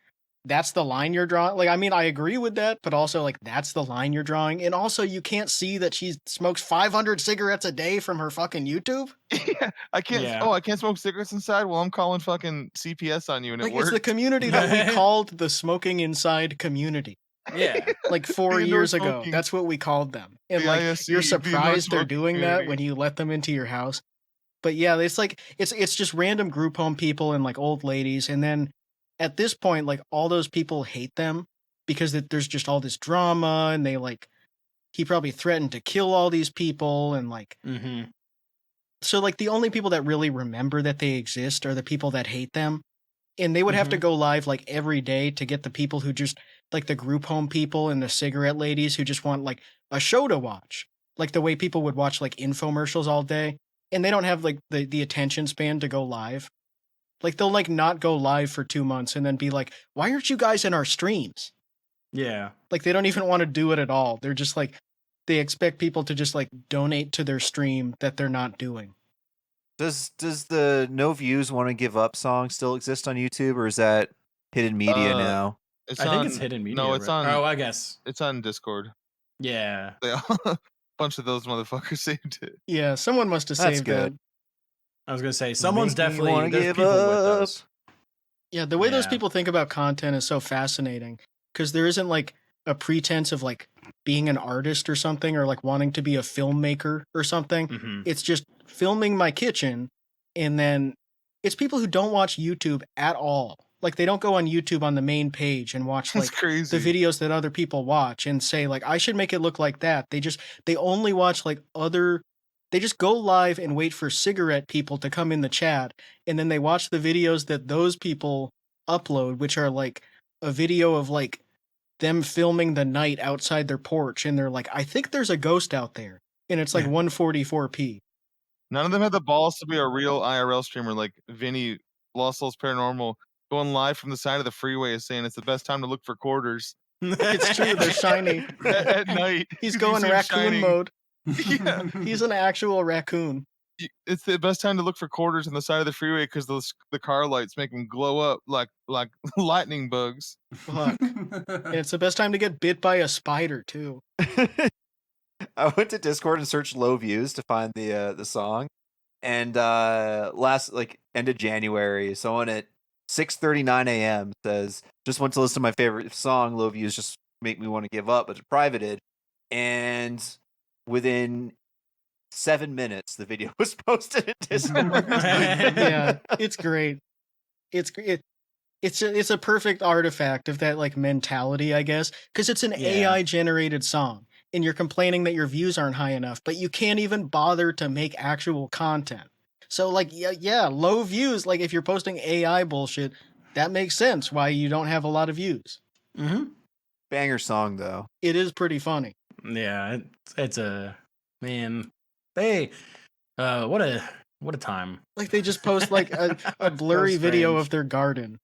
That's the line you're drawing. Like, I mean, I agree with that, but also like that's the line you're drawing. And also, you can't see that she smokes 500 cigarettes a day from her fucking YouTube. Yeah, I can't. Yeah. Oh, I can't smoke cigarettes inside. Well, I'm calling fucking CPS on you, and like, it works. It's the community that we called the smoking inside community. Yeah, like 4 years ago, that's what we called them. And like, ISC, you're surprised they're doing that when you let them into your house. But yeah, it's like it's just random group home people and like old ladies, and then. At this point, like all those people hate them because there's just all this drama, and they like he probably threatened to kill all these people, and like so like the only people that really remember that they exist are the people that hate them, and they would have to go live like every day to get the people who just like the group home people and the cigarette ladies who just want like a show to watch, like the way people would watch like infomercials all day, and they don't have like the attention span to go live. Like, they'll, like, not go live for 2 months and then be like, why aren't you guys in our streams? Yeah. Like, they don't even want to do it at all. They're just, like, they expect people to just, like, donate to their stream that they're not doing. Does the No Views Want to Give Up song still exist on YouTube, or is that hidden media now? I think it's hidden media. No, it's on... Oh, I guess. It's on Discord. Yeah. A bunch of those motherfuckers saved it. Yeah, someone must have saved it. I was gonna say someone's definitely there's people with those. Yeah, the way those people think about content is so fascinating because there isn't like a pretense of like being an artist or something, or like wanting to be a filmmaker or something. It's just filming my kitchen, and then it's people who don't watch YouTube at all. Like they don't go on YouTube on the main page and watch like the videos that other people watch and say like I should make it look like that. They only watch like other. They just go live and wait for cigarette people to come in the chat, and then they watch the videos that those people upload, which are like a video of like them filming the night outside their porch, and they're like, I think there's a ghost out there, and it's like 144p. None of them had the balls to be a real IRL streamer like Vinny, Lost Souls Paranormal, going live from the side of the freeway saying it's the best time to look for quarters. It's true, they're shiny. At night. He's going raccoon shining. mode. Yeah. He's an actual raccoon. It's the best time to look for quarters on the side of the freeway because the car lights make them glow up like lightning bugs. Fuck. And it's the best time to get bit by a spider too. I went to Discord and searched low views to find the song, and end of January, someone at 6:39 a.m. says, just went to listen to my favorite song. Low views just make me want to give up, but it's privated, and within 7 minutes, the video was posted in Discord. Yeah, it's great. It's a perfect artifact of that like mentality, I guess, because it's an AI generated song, and you're complaining that your views aren't high enough, but you can't even bother to make actual content. So like, yeah, low views. Like if you're posting AI bullshit, that makes sense why you don't have a lot of views. Banger song though. It is pretty funny. Yeah, it's a man. Hey, what a time. Like they just post like a blurry video of their garden,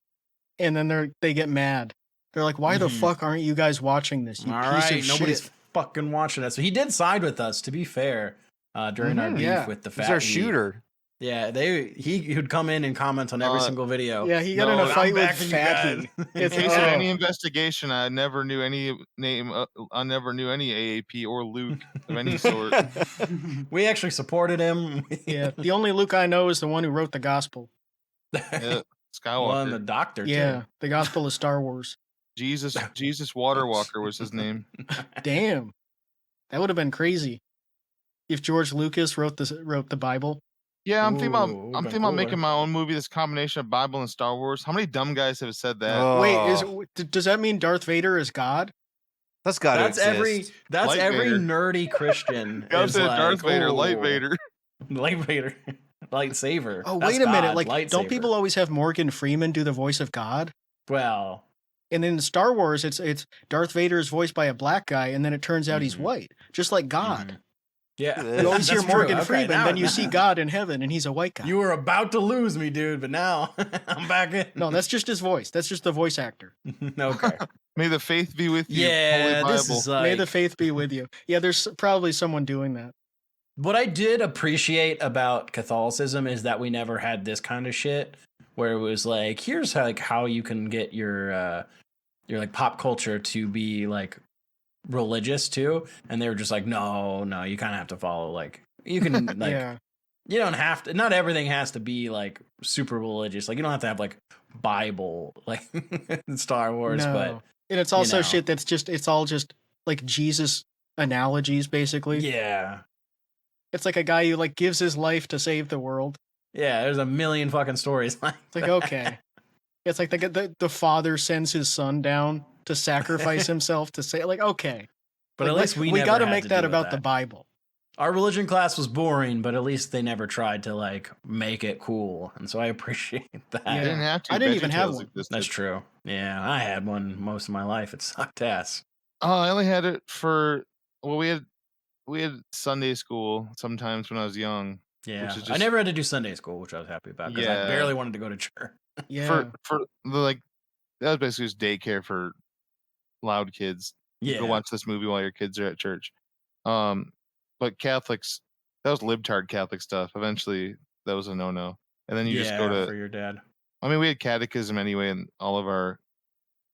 and then they get mad They're like, why the fuck aren't you guys watching this? You piece of nobody's shit. fucking watching it. So he did side with us, to be fair, during our beef with the fat. He's our heat. shooter. Yeah, he would come in and comment on every single video. Yeah, he got in a fight with Fatty. In case of any investigation, I never knew any name. I never knew any AAP or Luke of any sort. We actually supported him. Yeah, the only Luke I know is the one who wrote the gospel. Yeah, Skywalker. Well, and the doctor. Yeah, too. the gospel of Star Wars. Jesus Waterwalker was his name. Damn, that would have been crazy if George Lucas wrote the Bible. Yeah, I'm thinking Ooh, about cooler. making my own movie. This combination of Bible and Star Wars. How many dumb guys have said that? Oh, Wait, does that mean Darth Vader is God? that's got to That's exist. every Vader. nerdy Christian. I is said like, Darth Vader, Light "Oh, Vader. Light Vader, lightsaber. Oh, That's wait a minute! God, Like, don't lightsaber." people always have Morgan Freeman do the voice of God? Well, And in Star Wars, it's Darth Vader is voiced by a black guy, and then it turns out he's white, just like God. yeah. You always hear That's true. Morgan Okay, Freeman, now- then you see God in heaven, and he's a white guy. You were about to lose me, dude, but now I'm back in. No, that's just his voice. That's just the voice actor. Okay. May the faith be with you. Yeah, Holy this Bible. is like May the faith be with you. Yeah, there's probably someone doing that. what I did appreciate about Catholicism is that we never had this kind of shit where it was like, here's how you can get your like pop culture to be like religious too, and they were just like, no, you kind of have to follow like you can like Yeah. you don't have to. Not everything has to be like super religious. Like you don't have to have like Bible like in Star Wars, No. but And it's also know. shit that's just, it's all just like Jesus analogies, basically. yeah. It's like a guy who like gives his life to save the world. Yeah, there's a million fucking stories like It's like, okay. It's like the father sends his son down to sacrifice himself to say, like, okay. But Like, at least we got never to had make to that do about the that. Bible. Our religion class was boring, but at least they never tried to like make it cool, and so I appreciate that. I didn't have to. I didn't even have VeggieTales one. existed. That's true. Yeah, I had one most of my life. It sucked ass. I only had it for we had Sunday school sometimes when I was young. Yeah, Which is I just- never had to do Sunday school, which I was happy about because I Yeah. barely wanted to go to church. Yeah. For the like that was basically just daycare for loud kids. Yeah, Go watch this movie while your kids are at church. But Catholics, that was libtard Catholic stuff. Eventually, that was a no-no. And then you just go for to. your dad. I mean, we had catechism anyway in all of our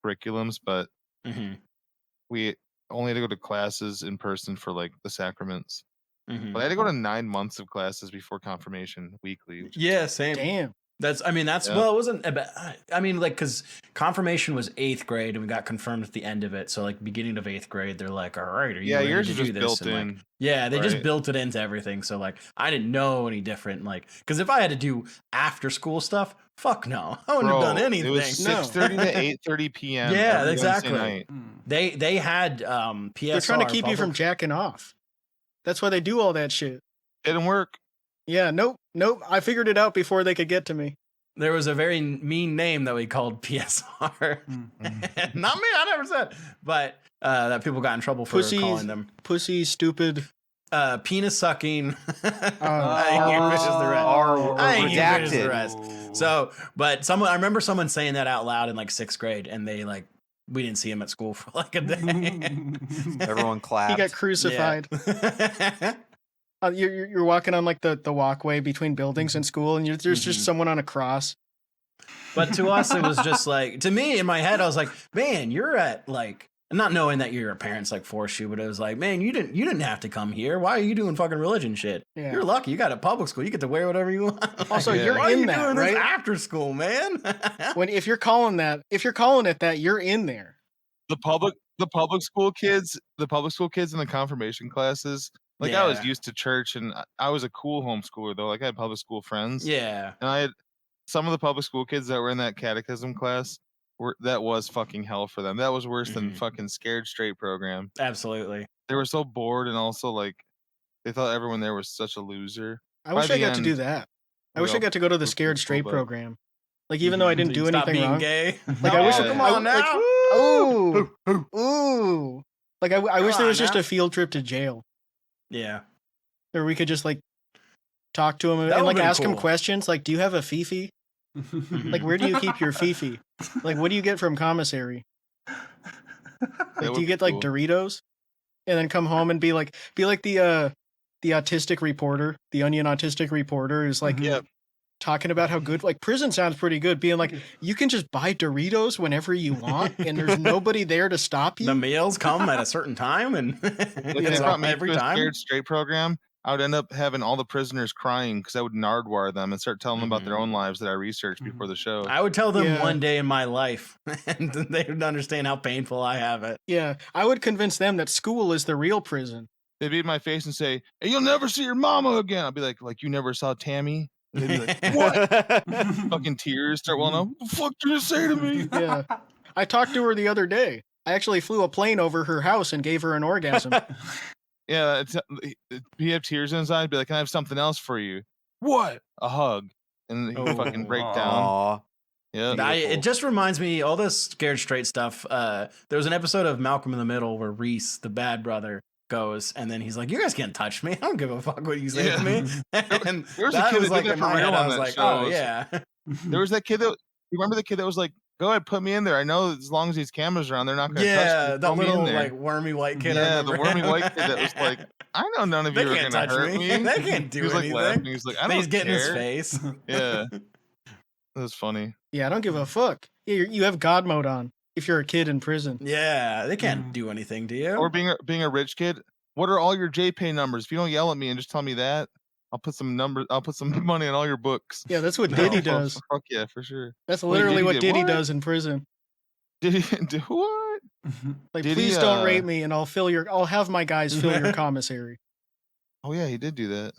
curriculums, but Mm-hmm. we only had to go to classes in person for like the sacraments. Mm-hmm. But I had to go to 9 months of classes before confirmation weekly. which is- Yeah, same. Damn. That's Yeah. well, it wasn't. I mean, like, because confirmation was 8th grade, and we got confirmed at the end of it. So, like, beginning of 8th grade, they're like, "All right, are you Yeah, ready yours to is do just this?" built And, like, in. yeah, they just right? built it into everything. So, like, I didn't know any different. Like, because if I had to do after school stuff, fuck no, I wouldn't have done anything. It was No. 6:30 to 8:30 p.m. Yeah, every Wednesday exactly. night. They had PSR. They're trying to keep you from public- jacking off. That's why they do all that shit. Didn't work. Yeah, nope. I figured it out before they could get to me. There was a very mean name that we called PSR. Not me, I never said. But that people got in trouble for Pussies. calling them. Pussy, stupid. Penis sucking. Oh. I ain't here fish is the rest. Or I ain't here fish is the redacted. rest. So, but I remember someone saying that out loud in like 6th grade, and they like we didn't see him at school for like a day. Everyone He clapped. got crucified. You're walking on like the walkway between buildings in school, and there's just someone on a cross. But to us, it was just like, to me in my head, I was like, man, you're at like, not knowing that your parents like forced you, but it was like, man, you didn't have to come here. Why are you doing fucking religion shit? Yeah. You're lucky. You got a public school. You get to wear whatever you want. Also, Yeah. you're Why are in you that, doing right? this after school, man? If you're calling it that, you're in there. The public school kids in the confirmation classes. Like I was Yeah. used to church, and I was a cool homeschooler though. Like I had public school friends. Yeah. And I had some of the public school kids that were in that catechism class. That was fucking hell for them. That was worse than Mhm. fucking Scared Straight program. Absolutely. They were so bored, and also like they thought everyone there was such a loser. I wish By I the got to do end, that. I we wish I all got to go to the were Scared cool, Straight but- program. Like even though I didn't So do you stop anything being wrong. gay. Like I wish. Yeah. Come on like, now. ooh. Like I wish Come there was on just now. a field trip to jail, Yeah. or we could just like talk to him and That like would've been ask him cool. questions. Like, do you have a fifi? Like, where do you keep your fifi? Like, what do you get from commissary? Like, would do you be get like cool. Doritos, and then come home and be like the autistic reporter, the Onion autistic reporter, is like Yep. talking about how good like prison sounds pretty good. Being like, you can just buy Doritos whenever you want, and there's nobody there to stop The you. meals come at a certain time, and If Yeah. they brought me every to a time. Scared Straight program, I would end up having all the prisoners crying because I would nardwar them and start telling them about their own lives that I researched before the show. I would tell them Yeah. one day in my life, and they would understand how painful I have it. Yeah, I would convince them that school is the real prison. They'd be in my face and say, "Hey, you'll never see your mama again." I'll be like you never saw Tammy? And they'd be like, "What?" Fucking tears start welling up. What the fuck did you say to me? Yeah, I talked to her the other day. I actually flew a plane over her house and gave her an orgasm. Yeah, he have tears in his eyes. Be like, "Can I have something else for you?" What? A hug, and he would fucking break down. Aw. Yeah, It just reminds me all this Scared Straight stuff. There was an episode of Malcolm in the Middle where Reese, the bad brother, goes, and then he's like, "You guys can't touch me. I don't give a fuck what you say to me." And there was a that kid was that like did that in for my real head. on I was that like, show. "Oh yeah." There was that kid that you remember the kid that was like, "Go ahead, put me in there. I know as long as these cameras are on, they're not going to touch me. Yeah, Throw that me in little there." like wormy white kid. I Yeah, the remember. wormy white kid that was like, "I know none of They you are can't going to touch hurt me. me." They can't do He was like anything. laughing. He's like, "I Then don't he's getting care." his face. Yeah, that was funny. Yeah, I don't give a fuck. Yeah, you have God mode on if you're a kid in prison. Yeah, they can't do anything to you. Or being a rich kid. What are all your JPay numbers? If you don't yell at me and just tell me that, I'll put some numbers. I'll put some money on all your books. Yeah, that's what No. Diddy Oh, does. fuck yeah, for sure. That's Wait, literally Diddy what did Diddy what? does in prison. Did he do what? Like, Diddy, please don't rape me, and I'll have my guys fill your commissary. Oh yeah, he did do that.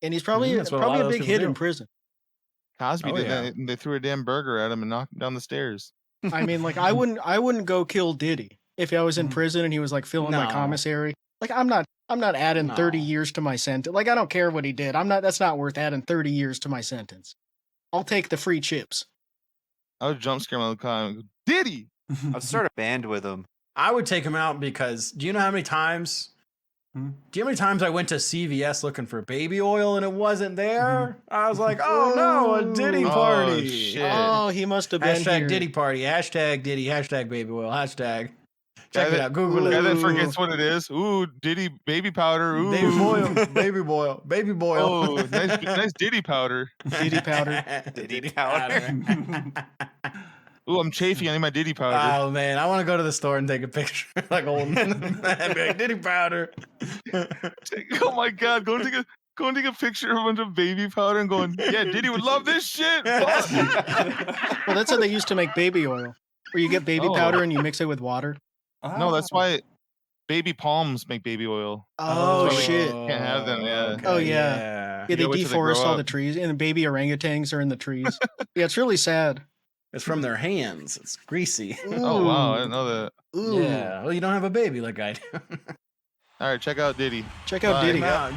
And he's probably That's what a lot probably of a those big people hit do. in prison. Cosby Oh, did yeah. that. And they threw a damn burger at him and knocked him down the stairs. I mean, like I wouldn't go kill Diddy if I was in prison and he was like filling my No. commissary. Like I'm not adding No. 30 years to my sentence. Like I don't care what he did. That's not worth adding 30 years to my sentence. I'll take the free chips. I would jump scare him all the time and go, "Diddy!" I'd start a band with him. I would take him out because do you know how many times? Do you know how many times I went to CVS looking for baby oil and it wasn't there? I was like, "Oh no, a Diddy Oh, party!" shit. Oh, he must have been Hashtag here. Diddy party. Hashtag Diddy. Hashtag baby oil. Hashtag. Guy Check it that- out. Google Guy it. that forgets what it is. Ooh, Diddy baby powder. Ooh, Baby boil. Baby boil. Baby boil. Oh, nice Diddy powder. Diddy powder. Diddy powder. Ooh, I'm chafing. I need my Diddy powder. Oh man, I want to go to the store and take a picture, like old, and be like, Diddy powder. Oh my god, go and take a picture of a bunch of baby powder and going, "Yeah, Diddy would love this shit." Fuck. Well, that's how they used to make baby oil, where you get baby Oh. powder and you mix it with water. No, that's why baby palms make baby oil. Oh, That's why we shit. can't have them, yeah. Oh, yeah. yeah. Yeah, You they gotta wait till they grow deforest all the up. trees, and the baby orangutans are in the trees. Yeah, it's really sad. It's from their hands. It's greasy. Oh wow, I didn't know that. Ooh. Yeah. Well, you don't have a baby like I do. All right, check out Diddy. Check out Bye. Diddy. Come out.